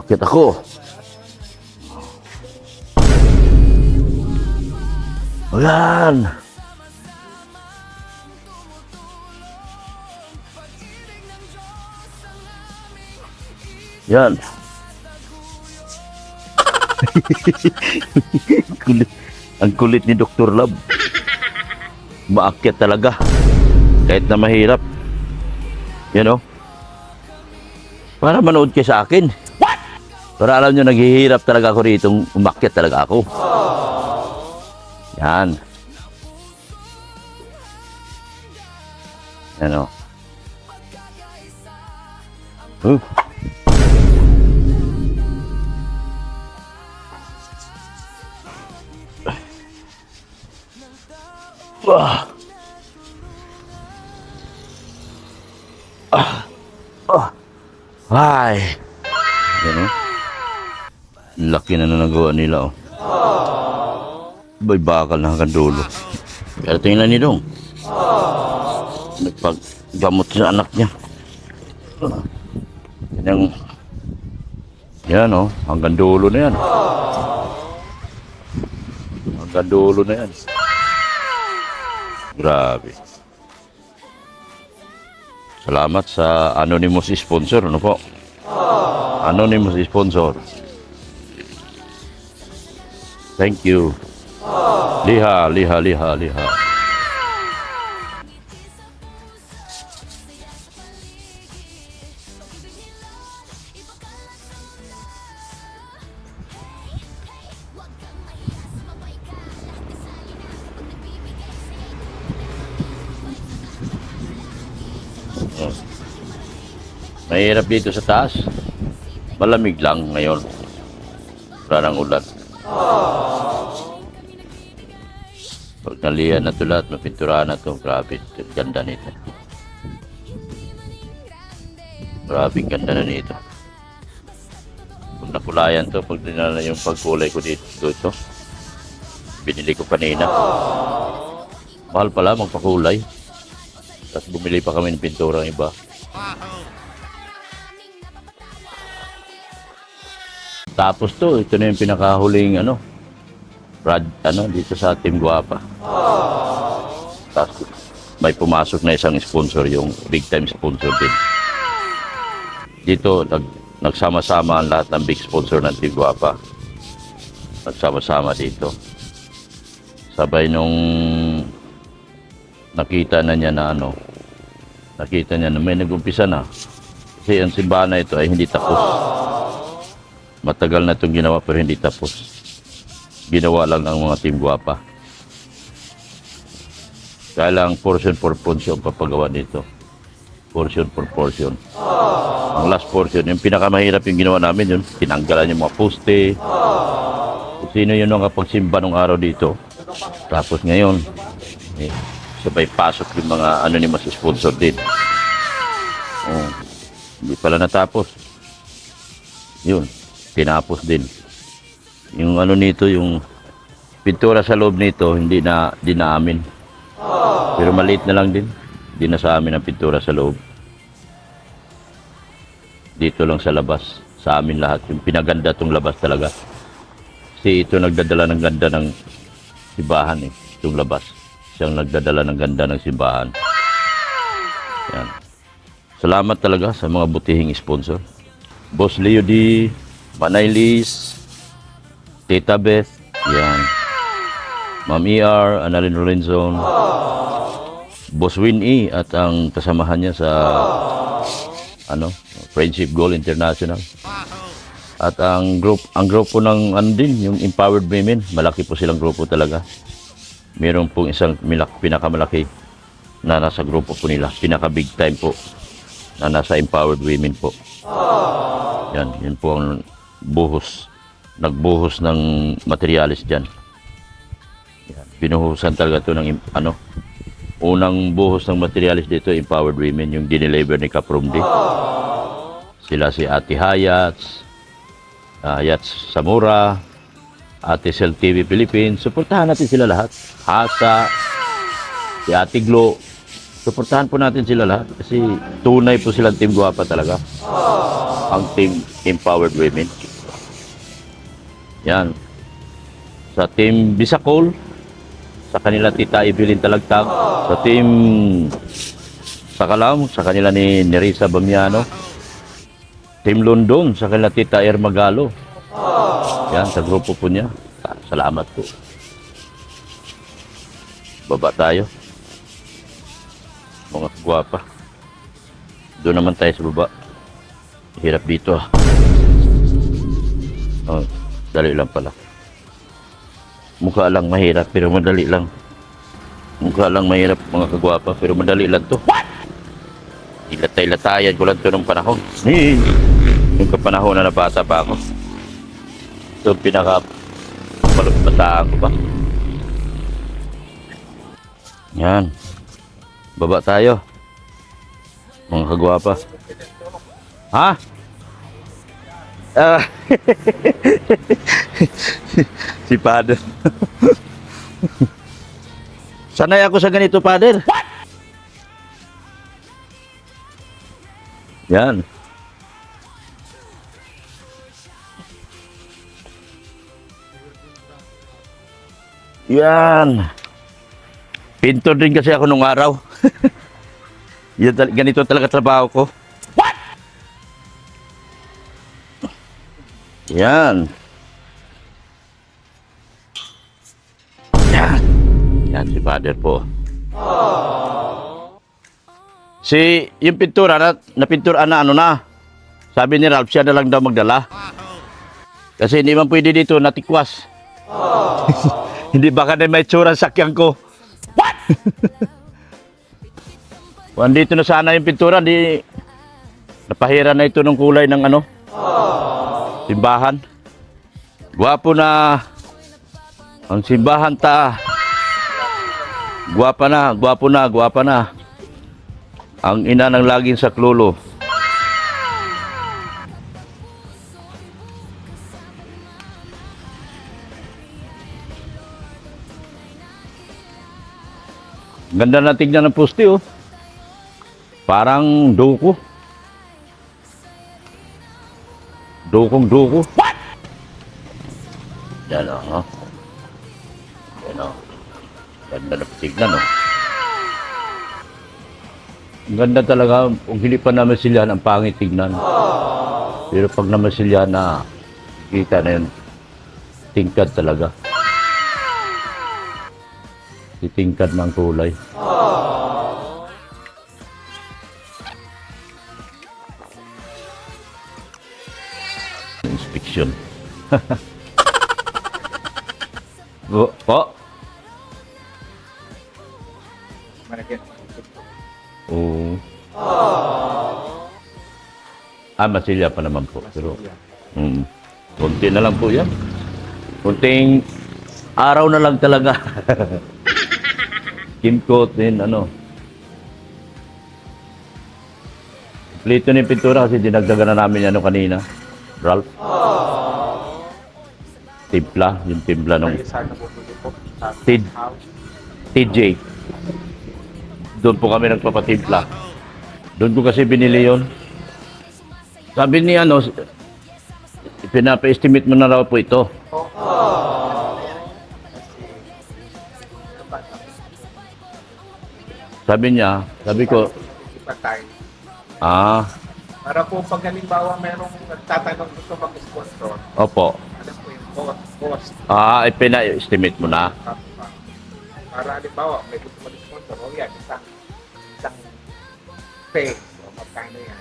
Akit ako. Ayan. Yan. Kulit. Ang kulit ni Dr. Love. Maakyat talaga. Kahit na mahirap. You know? Para manood kayo sa akin. What? Para alam nyo, naghihirap talaga ako rito. Umakyat talaga ako. Yan. Yan, o. Ah. Ay. Yan, o. Laki na nagawa nila, o. Bay bakal na hanggang dulo. Pero tingnan niyo dong. Nagpaggamot sa anak niya. Yan, oh, hanggang dulo na yan. Hanggang dulo na yan. Grabe. Salamat sa anonymous sponsor, ano po? Anonymous sponsor. Thank you. Liha, liha, liha, liha. Oh. Mahirap dito sa taas. Malamig lang ngayon. Wala nang ulan. Pag nalihan na ito lahat, mapinturahan na ito. Grabe, ganda nito. Grabe, ganda na nito. Pag nakulayan to, pag dinala yung pagkulay ko dito, ito. Binili ko kanina. Mahal pala magpakulay. Tapos bumili pa kami ng pintura ng iba. Tapos to, ito na yung pinakahuling dito sa Team Guapa. Tapos may pumasok na isang sponsor, yung big time sponsor din. Dito nagsama-sama ang lahat ng big sponsor ng Team Guapa. Nagsama-sama dito. Sabay nung nakita na niya na nakita niya na may nag-umpisa na. Kasi ang simbahan na ito ay hindi tapos. Matagal na itong ginawa pero hindi tapos. Ginawa lang ng mga Team Guapa. Kaya lang portion for portion papagawa nito. Portion for portion. Ang last portion, yung pinakamahirap yung ginawa namin yun. Tinanggalan yung mga poste. Kung sino yun ang kapagsimba nung araw dito. Tapos ngayon, sabay pasok yung mga anonymous sponsor din. Hindi pala natapos. Yun, tinapos din. Yung nito, yung pintura sa loob nito, hindi na amin. Pero maliit na lang din. Hindi na sa amin ang pintura sa loob. Dito lang sa labas. Sa amin lahat. Yung pinaganda tong labas talaga. Kasi ito nagdadala ng ganda ng simbahan itong labas. Siyang nagdadala ng ganda ng simbahan. Yan. Salamat talaga sa mga butihing sponsor. Boss Leo D, Manay Liz, Tita Beth, yan. Ma'am ER, Annalyn Lorenzon, Boss Winnie at ang kasamahan niya sa Friendship Goal International. At ang grupo ng yung Empowered Women, malaki po silang grupo talaga. Meron pong isang pinakamalaki na nasa grupo po nila, pinaka big time po na nasa Empowered Women po. Yan po ang nagbuhos ng materialis dyan. Yan. Binuhusan talaga ito ng unang buhos ng materialis dito, Empowered Women, yung dineliver ni Kaprumdi. Sila si Ate Hayats, Hayats Samura, Ate Cel TV Philippines. Suportahan natin sila lahat. Hasa, si Ate Glo. Suportahan po natin sila lahat kasi tunay po silang Team Guapa talaga. Ang Team Empowered Women. Yan. Sa Team Bisacol, sa kanila Tita Evelyn Talagtag. Sa Team Sakalam, sa kanila ni Nerissa Bamiano. Team London, sa kanila Tita Ermagalo. Yan, sa grupo po niya. Salamat po. Baba tayo. Mga guwapa. Doon naman tayo sa baba. Hirap dito dali lang pala. Mukha lang mahirap pero madali lang. Mukha lang mahirap mga kagwapa pero madali lang to. Ilatay-latayan ko lang to nung panahon. Yung kapanahon na nabata pa ako. Ito pinaka-bataan ko pa. Yan. Baba tayo. Mga kagwapa. Ha? Si Father. Sanay ako sa ganito, Father. Yan. Yan. Pintor din kasi ako nung araw. Ganito talaga trabaho ko. Yan. Yan. Yan si Father po. Yung pintura, napintura na ano na. Sabi ni Ralph, siya na lang daw magdala. Kasi hindi man pwede dito, natikwas. Hindi baka na may tsura sa sakyan ko. What? Kung andito na sana yung pintura, di napahira na ito ng kulay ng ano. Simbahan. Gwapo na ang simbahan ta. Gwapa na, gwapo na, gwapa na. Ang ina ng laging saklolo. Ganda na tignan ng poste, oh. Parang doko. Dokong-doko. What? Yan, oh. Yan, oh. Ganda na tignan, oh. Ang ganda talaga. Kung hindi pa namasilyan, ang pangit tignan. Pero pag namasilyan na, kita na yun. Tingkad talaga. Titingkad ng kulay. Inspection. Po? Malagyan. Oo. Masilya pa naman po. Pero, kunti na lang po yan. Kunting araw na lang talaga. Kimcoat din, ano. Plito na yung pintura kasi dinagdagan na namin ano kanina. Ralph. Timpla, yung timpla ng Saan na po po? Sa Tid- house. TJ. Doon po kami nagpapatimpla. Doon ko kasi binili yon. Sabi ni ano, pinapa-estimate mo na raw po ito. Sabi niya, sabi ko, Isipan tayo. para po pag halimbawa merong nagtatanong gusto mag-sponsor, opo. alam po yung cost. Pina-estimate mo na. Para halimbawa may gusto mag-sponsor, yan, isang phase, o magkano yan.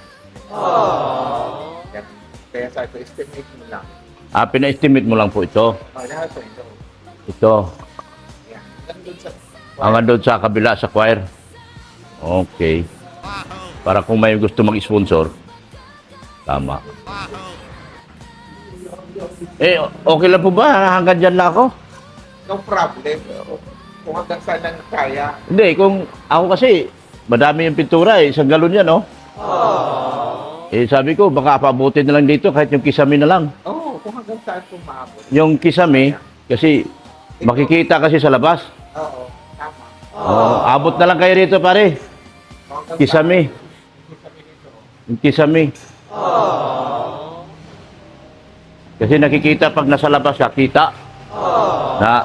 Yan. Kaya sa ito, estimate mo lang. Pina-estimate mo lang po ito. Lahat po ito. Ito. Yan. Nandun sa... Hanggang doon sa kabila, sa choir. Okay. Para kung may gusto mag-sponsor, tama. Okay lang po ba? Hanggang dyan lang ako? No problem. Kung hanggang saan lang kaya. Hindi, kung ako kasi, madami yung pintura eh. Isang galon yan, oh. Sabi ko, baka pabutin na lang dito kahit yung kisame na lang. Kung hanggang saan kung maabot. Yung kisame, kasi makikita kasi sa labas. Oo, tama. Abot na lang kayo rito, pare. Kisame. Yung kisame. Kasi nakikita pag nasa labas ka, kita. Na.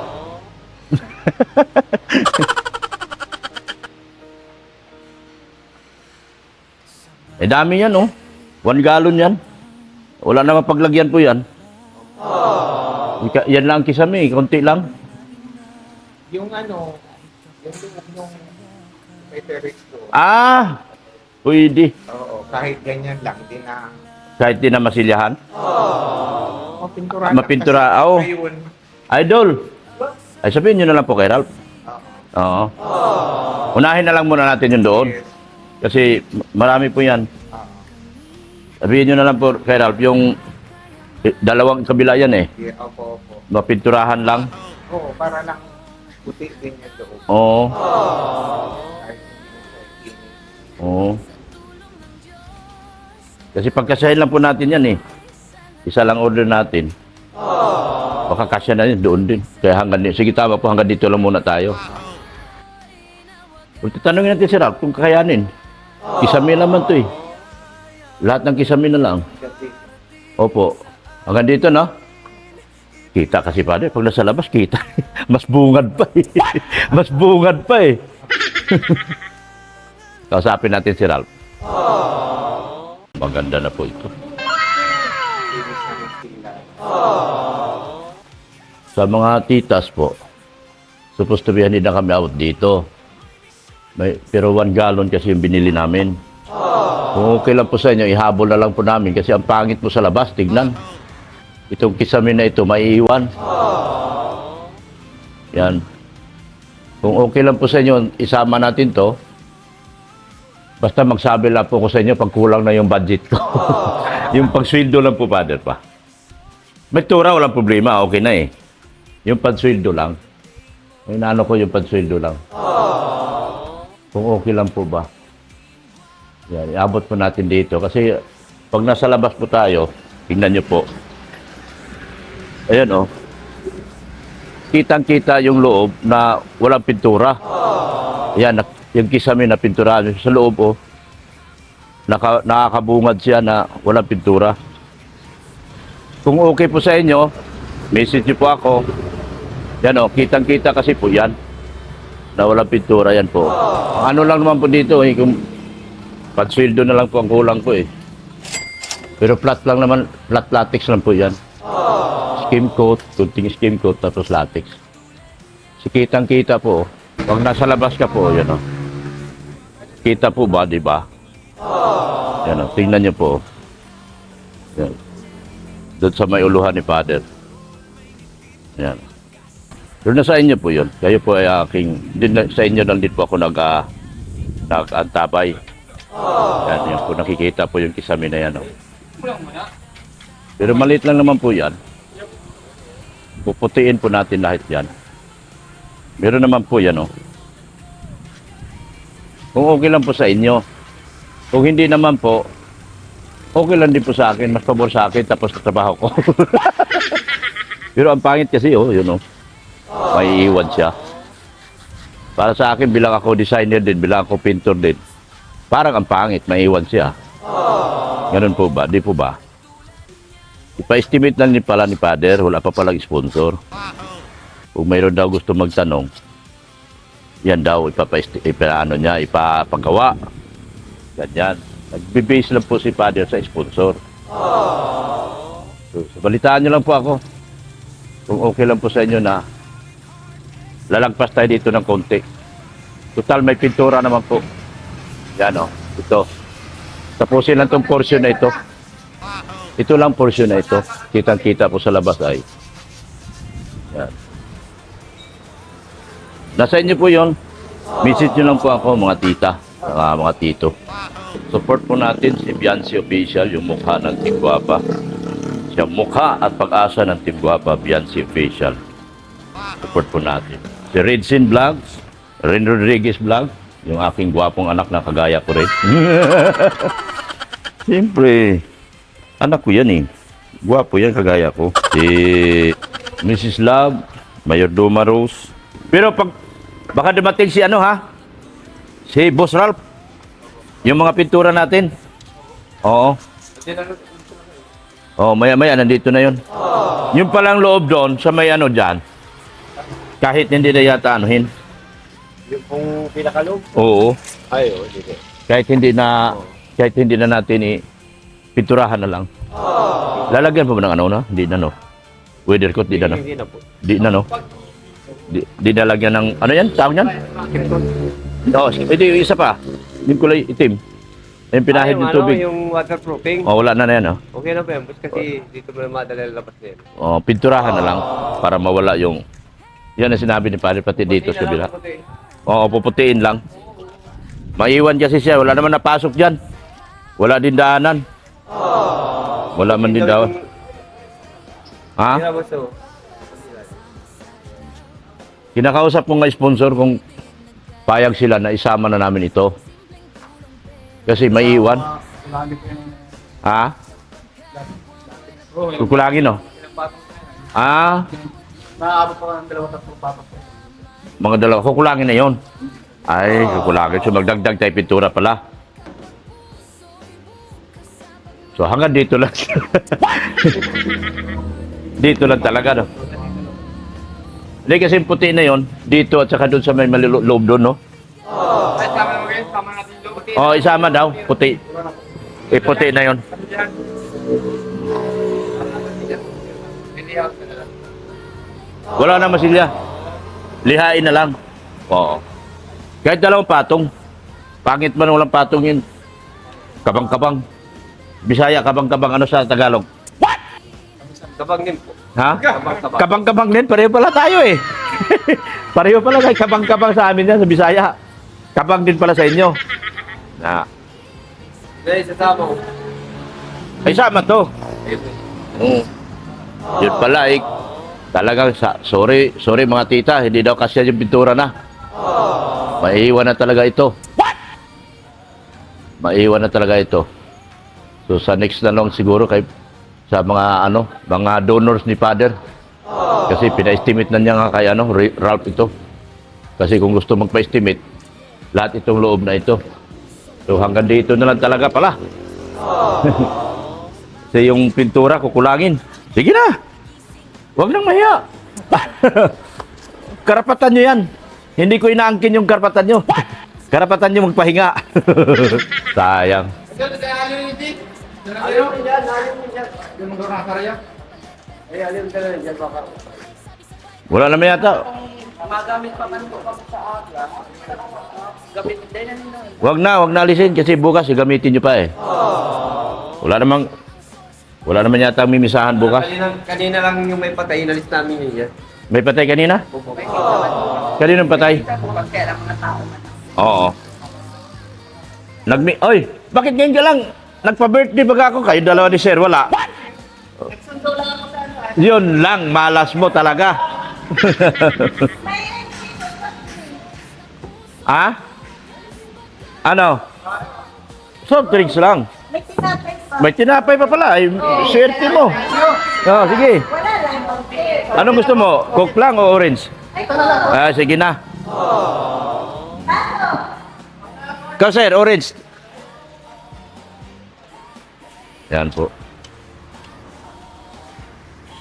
Dami yan, oh. 1 gallon yan. Wala naman paglagyan po yan. Yan lang ang kisame, konti lang. Yung ano, yung loob nung may terrace doon. Pwede. Oo, kahit ganyan lang, hindi na Kahit di na masilyahan. mapintura. Mapintura, oo. Ayun. Idol. Ay, sabihin nyo na lang po kay Ralph. Oo. Unahin na lang muna natin yung doon. Yes. Kasi marami po yan. Oo. Sabihin nyo na lang po kay Ralph, yung dalawang kabila yan eh. Yeah, opo. Mapinturahan lang. Oo, para lang puti din yung loob. Oo. Kahit hindi sa Oo. Kasi pagkasahin lang po natin yan eh. Isa lang order natin. Baka kasya na yun, doon din. Kaya hanggang dito. Sige, tama po, hanggang dito lang muna tayo. Kung tatanungin natin si Ralph kung kakayanin. Kisame naman to eh. Lahat ng kisame na lang. Kasi, Opo. Hanggang dito, no? Kita kasi pa pag nasa labas, kita. Mas bungad pa eh. Mas bungad pa eh. Kausapin natin si Ralph. Maganda na po ito. linis na ng sila. Sa mga titas po, Supposed to be hindi na kami out dito. Pero 1 gallon kasi yung binili namin. Kung okay lang po sa inyo, ihabol na lang po namin kasi ang pangit po sa labas, tignan. Itong kisame na ito, maiiwan. Yan. Kung okay lang po sa inyo, isama natin to. Basta magsabi lang po ko sa inyo pag kulang na yung budget ko. Yung pagsweldo lang po, Father pa. May tura, walang problema, okay na eh. Yung pagsweldo lang. Inaano ko yung pagsweldo lang. Kung okay lang po ba. Yan, iabot po natin dito. Kasi pag nasa labas po tayo, tingnan nyo po. Ayan oh. Kitang-kita yung loob na walang pintura. Ayan, yung kisame na pintura. Sa loob oh. Nakakabungad siya na walang pintura. Kung okay po sa inyo, message nyo po ako. Yan oh, kitang-kita kasi po yan. Na walang pintura yan po. Ang ano lang naman po dito eh, kung pansweldo na lang po ang kulang ko eh. Pero flat lang naman, flat latex lang po yan. Skim coat, kunting skim coat, tapos latex. Kitang-kita po. Pag nasa labas ka po, yan o. Kita po ba, di ba? Yan o, tingnan nyo po. Yan. Doon sa may uluhan ni Father. Yan. Doon na sa inyo po yun. Kayo po ay sa inyo lang din po ako nag-antabay. Yan, yun po, nakikita po yung kisame na yan. Oh. Pero maliit lang naman po yan. Puputiin po natin lahat yan. Meron naman po yan. Oh. Kung okay lang po sa inyo. Kung hindi naman po, okay lang din po sa akin. Mas pabor sa akin tapos trabaho ko. Pero ang pangit kasi, oh, yun oh. May iwan siya. Para sa akin, bilang ako designer din, bilang ako pintor din, parang ang pangit, may iwan siya. Ganun po ba? Di po ba? Ipa-estimate lang din pala ni Father, wala pa palang sponsor. Kung mayroon daw gusto magtanong, yan daw, ipapagawa. Ganyan. Nagbe-base lang po si Father sa sponsor. So, balitaan nyo lang po ako. Kung okay lang po sa inyo na lalagpas tayo dito ng konti. Total may pintura naman po. Yan o. Ito. Tapusin lang itong portion na ito. Ito lang portion na ito. Kitang-kita po sa labas ay. Yan. Nasa inyo po yun. Visit nyo lang po ako mga tita. Mga tito. Support po natin si Biancy Official, yung mukha ng Team Guapa. Siya mukha at pag-asa ng Team Guapa, Biancy Official. Support po natin. Si Redsin Vlogs, Ren Rodriguez Vlog, yung aking gwapong anak na kagaya ko rin. Siyempre, anak ko yan eh. Gwapo yan, kagaya ko. Si Mrs. Love, Mayordoma Rose. Pero pag, baka dumating si ano ha? Si Boss Ralph. Yung mga pintura natin. Oo. Oh, maya-maya, nandito na yun. Yung palang loob doon, sa may ano dyan, kahit hindi na yata anuhin. Yung pong pinakaloob. Oo. Ay, oh, hindi. Kahit hindi na natin pinturahan na lang. Lalagyan pa ba ng ano na? Hindi na no. Weather coat, di na no. Hindi na po. Di na no. Di na lagyan ng ano yan? Tawag yan? Oo, ito yung isa pa. Yung kulay itim. Yung pinahid ng tubig. Yung waterproofing. Oh, wala na yan oh. Okay na ba yan? Kasi dito mo na madala labas na yan. Oh, pinturahan na lang para mawala yung yan ang sinabi ni Padre pati dito sa bila. Oo, puputiin lang. Maiwan kasi siya, wala naman napasok diyan. Wala din daanan. Wala man din daw. Ha? Kinakausap ko nga sponsor kung payag sila na isama na namin ito. Kasi maiwan. Ha? Kukulangin no? Ah? Naaabot pa ng 2-3 papas. Mga dalawa, kukulangin na yon. Ay, kukulangin. So magdagdag tayo pintura pala. So hanggang dito lang. Dito lang talaga, no? Hindi kasi puti na yon. Dito at saka doon sa may maliloob doon, no? Sama natin yung puti. Oo, isama daw. Puti. Puti na yon. Wala na masilya. lihain na lang. Oo. Kahit dalawang patong. Pangit man walang patong yun. Kabang-kabang. Bisaya, kabang-kabang. Ano sa Tagalog? Kabang din po. Ha? Kabang-kabang. Kabang-kabang din. Pareho pala tayo eh. Pareho pala kay kabang-kabang sa amin yan sa Bisaya. Kabang din pala sa inyo. Na. Guys, sasama ko. Ay, sama to. Oo. Yun pala eh. Talagang sorry mga tita, hindi daw kasya yung pintura na. Maiiwan na talaga ito. Maiiwan na talaga ito. So sa next na lang siguro kay sa mga donors ni Father. Kasi pina-estimate na niya nga kay Ralph ito. Kasi kung gusto magpa-estimate, lahat itong loob na ito. So hanggang dito na lang talaga pala. Kasi yung pintura kukulangin. Sige na. Huwag nang mahiya. Karapatan nyo yan. Hindi ko inaangkin yung karapatan nyo. Karapatan nyo magpahinga. Sayang. Wala naman yata. Magamit pa man po kami sa aga. Gamitin din na nila. Wag na alisin kasi bukas gamitin nyo pa eh. Wala naman yata ang mimisahan bukas. Kanina lang yung may patay, inalis namin yun yan. May patay kanina? Kaninong patay? Bukas kaya lang mga tao man. Oo. Oy, bakit ngayon ka lang? Nagpa-birthday baga ako, kayo dalawa ni Sir, wala. Nagsundo lang ako sa ano. Yun lang, malas mo talaga. Ha? Ano? Soft drinks lang. May tinapay pa. May tinapay pa pala. Ay, swerte mo. Oh, sige. Wala lang. Anong gusto mo? Coke lang o orange? Ah, sige na. Ikaw, sir, orange. Yan po.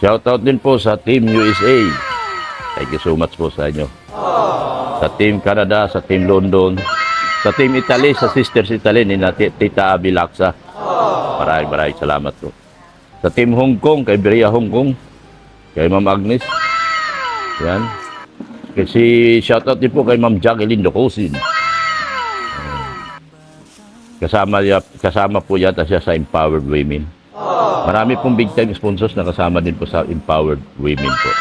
Shoutout din po sa Team USA. Thank you so much po sa inyo. Sa Team Canada, sa Team London, sa Team Italy, sa Sisters Italy ni Tita Abby Laksa. Maraming salamat po. Sa Team Hong Kong, kay Beria Hong Kong, kay Ma'am Agnes. Yan. Kasi shoutout din po kay Ma'am Jacqueline Docosin. Kasama po yata siya sa Empowered Women. Marami pong big time sponsors na kasama din po sa Empowered Women po.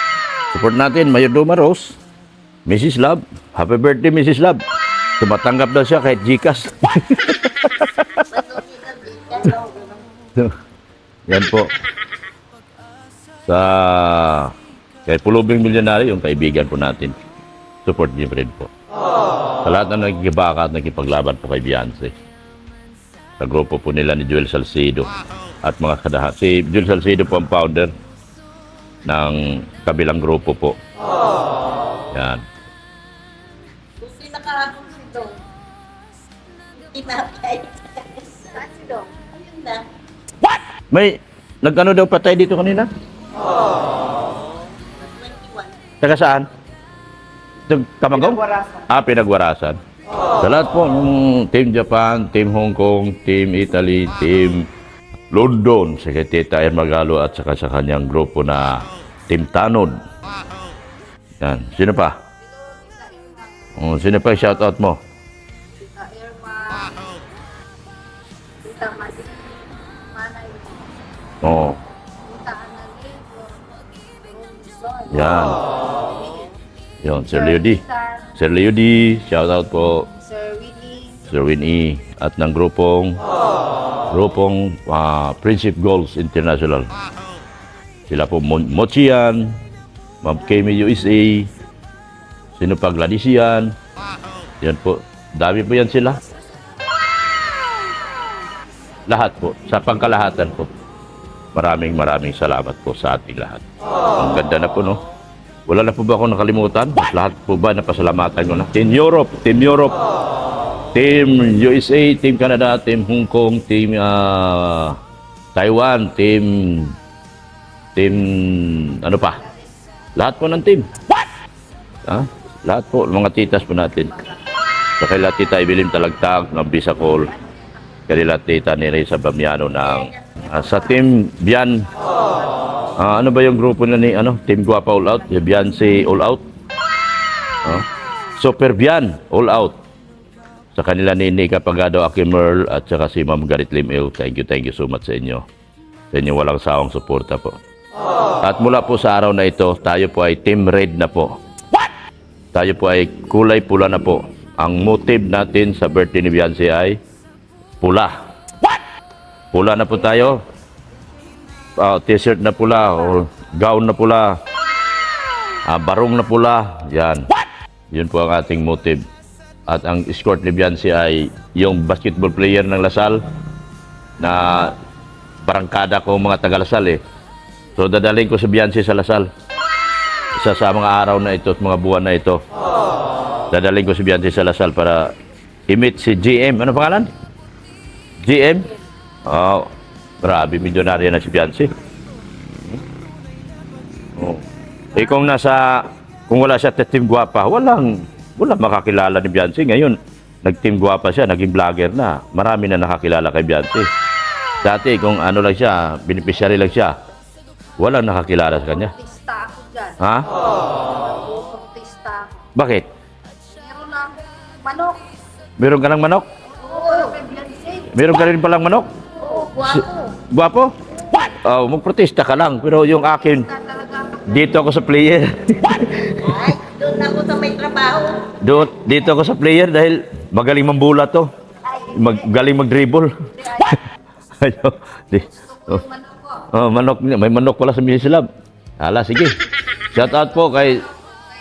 Support natin, Mayordoma Rose, Mrs. Love. Happy birthday, Mrs. Love. Tumatanggap daw siya kahit Gcash. Yan po. Kay Pulubing Milyonary, yung kaibigan po natin. Support niyo rin po. Sa lahat na nagkibaka at nagkipaglaban po kay Beyonce. Sa grupo po nila ni Joel Salcido at mga kadahat. Si Joel Salcido po ang founder ng kabilang grupo po. Yan. Kung pinakahapon si Dong. Tinapay. Saan si Dong? Ayun na. May nag-ano daw patay dito kanina? 21. Taga saan? Kamanggaw? Pinagwarasan. Sa lahat po, Team Japan, Team Hong Kong, Team Italy, Team London, si Tita Magalo at saka sa kanyang grupo na Team Tanod. Yan. Sino pa? Sino pa yung shoutout mo? Tita Irma. Tita Madi. Manay. Oo. Tita Analego. Robinson. Yan. Yun, Sir Leody. Sir Leody, shoutout po. Sir Willie. Sir Winnie at ng grupong Friendship Goals International. Sila po Mochian, Ma'am Kemi USA, sino pa Gladisian. Yan po, dami po yan sila. Lahat po, sa pangkalahatan po. Maraming salamat po sa ating lahat. Ang ganda na po, no? Wala na po ba akong nakalimutan? Lahat po ba napasalamatan ko na? Team Europe, Team USA, Team Canada, Team Hong Kong, Team Taiwan, Team ano pa? Lahat po ng team. Lahat po, mga titas po natin. So, kaila Tita Evelyn Talagtag ng Bisacol, kaila Tita ni Reza Bamiano ng sa Team Bian. Ano ba yung grupo na ni Team Guapa All Out? Beyonce All Out. Oh. Super Bian, all out. Sa kanila ni Nika Pagado, Aki Merl, at saka si Ma'am Garit Limil. Thank you so much sa inyo. Sa inyo walang sawang suporta po. At mula po sa araw na ito, tayo po ay Team Red na po. Tayo po ay kulay pula na po. Ang motive natin sa birthday ni Beyonce ay pula. Pula na po tayo. T-shirt na pula, o gown na pula, barong na pula. Yan. Yun po ang ating motive. At ang escort ni Beyonce ay yung basketball player ng Lasal na barangkada ko mga taga Lasal eh. So dadalhin ko si Beyonce sa Lasal. Isa sa mga araw na ito at mga buwan na ito. Dadalhin ko si Beyonce sa Lasal para i-meet si GM. Ano pangalan? GM? Oh, grabe, milyonarya na si Beyonce. Oh. Eh kung wala siya Team Guapa, walang makakilala ni Beyonce. Ngayon, nag-Team Guapa siya, naging vlogger na. Marami na nakakilala kay Beyonce. Dati, kung ano lang siya, beneficiary lang siya, walang nakakilala sa kanya. Artista ako dyan. Ha? Artista ako. Bakit? Meron na manok. Meron ka ng manok? Oo, kay Beyonce. Meron ka rin palang manok? Oo, guwapo. Guwapo? Oh, magprotesta ka lang. Pero yung akin, Talaga ako. dito ako sa player. Ay, doon ako sa may trabaho. Dito ako sa player dahil magaling mambula to. Magaling mag-dribble. Ayo. Oh. Manok ko. Oh, manok, may manok pala sa Minisilab. Hala, sige. Shout out po kay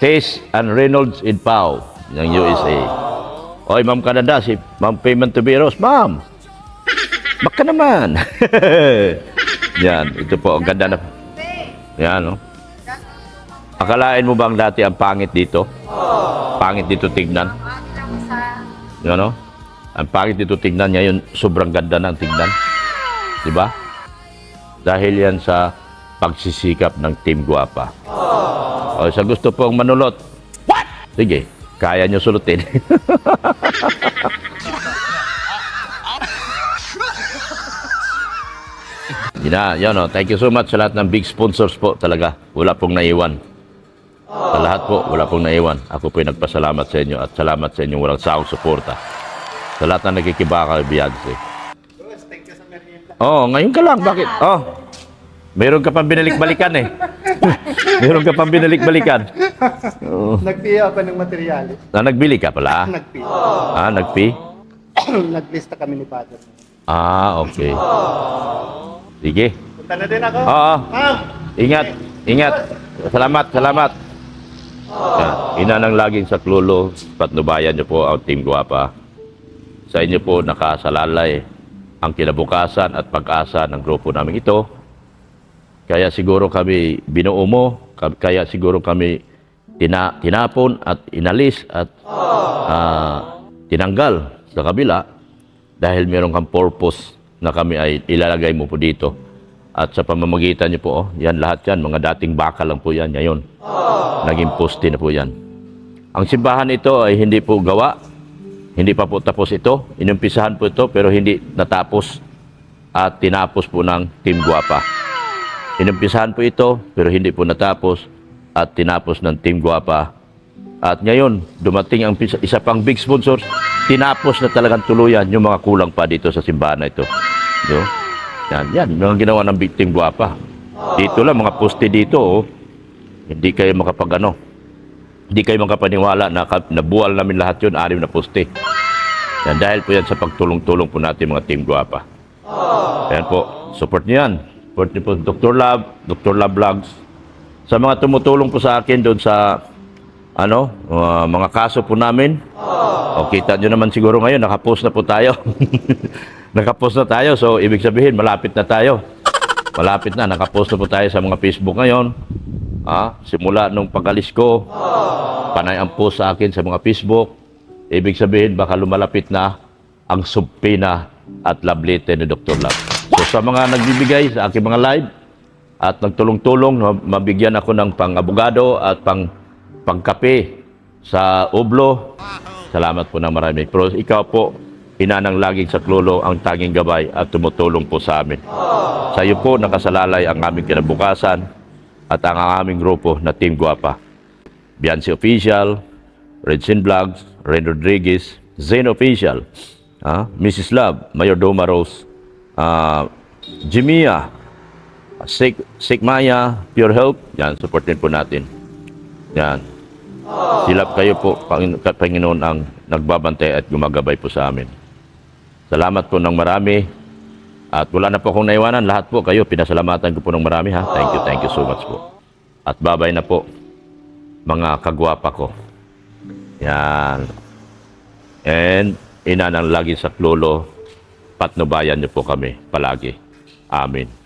Tace and Reynolds in Pau ng USA. Oy, Ma'am Canada, si Ma'am Payment to Biros. Ma'am, baka naman. Yan, ito po, ang ganda na. Yan, no? Akalain mo bang dati ang pangit dito? Pangit dito tignan. Ano lang sa Yan, no? Ang pangit dito tignan, ngayon sobrang ganda ng tignan. Diba? Dahil yan sa pagsisikap ng Team Guapa. O, sa gusto pong manulot, sige, kaya nyo sulutin. Yan, no? Thank you so much sa lahat ng big sponsors po talaga. Wala pong naiwan. Sa lahat po, wala pong naiwan. Ako po nagpasalamat sa inyo at salamat sa inyong walang sawang suporta. Sa lahat na nagkikibaka kay Beyonce. Oh, ngayon ka lang. Bakit? Oh, meron ka pang binalik-balikan eh. Meron ka pang binalik-balikan. Oh. Nagpiya ako ng materyales. Nagbili ka pala? Nagpiya. Nagpi? Naglista kami ni Father. Okay. Sige. Punta na din ako. Oo. Ma'am! Ingat. Salamat. Yan. Ina ng laging saklolo, patnubayan niyo po ang Team Guapa. Sa inyo po nakasalalay ang kinabukasan at pag-asa ng grupo namin ito. Kaya siguro kami binuo mo, kaya siguro kami tinapon at inalis at tinanggal sa kabila dahil meron kang purpose na kami ay ilalagay mo po dito. At sa pamamagitan niyo po, yan lahat yan, mga dating baka lang po yan ngayon. Naging poste na po yan. Ang simbahan ito ay hindi po gawa, hindi pa po tapos ito. Inumpisahan po ito pero hindi natapos at tinapos po ng Team Guapa. Inumpisahan po ito pero hindi po natapos at tinapos ng Team Guapa. At ngayon, dumating ang isa pang big sponsors, tinapos na talagang tuluyan yung mga kulang pa dito sa simbahan na ito. No? Yan, mga ginawa ng big Team Guapa. Dito lang, mga poste dito, oh. Hindi kayo hindi kayo makapaniwala na nabuwal namin lahat yun, 6 na poste. Yan, dahil po yan sa pagtulong-tulong po natin mga Team Guapa. Ayan po, support niyo yan. Support niyo po Dr. Love Vlogs. Sa mga tumutulong po sa akin doon sa mga kaso po namin. O, kita nyo naman siguro ngayon, nakapost na po tayo. Nakapost na tayo, so ibig sabihin, malapit na tayo. Malapit na, nakapost na po tayo sa mga Facebook ngayon. Simula nung pag-alis ko, panay ang post sa akin sa mga Facebook. Ibig sabihin, baka lumalapit na ang subpoena at love letter ni Dr. Love. So sa mga nagbibigay sa aking mga live at nagtulong-tulong, mabigyan ako ng pang-abogado at pangkape sa Ublo. Salamat po ng marami. Pero ikaw po, ina ng laging saklolo, ang tanging gabay at tumutulong po sa amin. Sa iyo po, nakasalalay ang aming kinabukasan at ang aming grupo na Team Guapa. Beyonce Official, Redsin Vlogs, Ren Rodriguez, Zen Official, Mrs. Love, Mayor Doma Rose, Jimia, Maya, Pure Health, yan, supportin po natin. Yan. Sila kayo po, Panginoon, ang nagbabantay at gumagabay po sa amin. Salamat po ng marami. At wala na po akong naiwanan. Lahat po kayo, pinasalamatan ko po ng marami, ha. Thank you so much po. At babay na po, mga kagwapa ko. Yan. And ina ng lagi sa klolo, patnubayan niyo po kami palagi. Amen.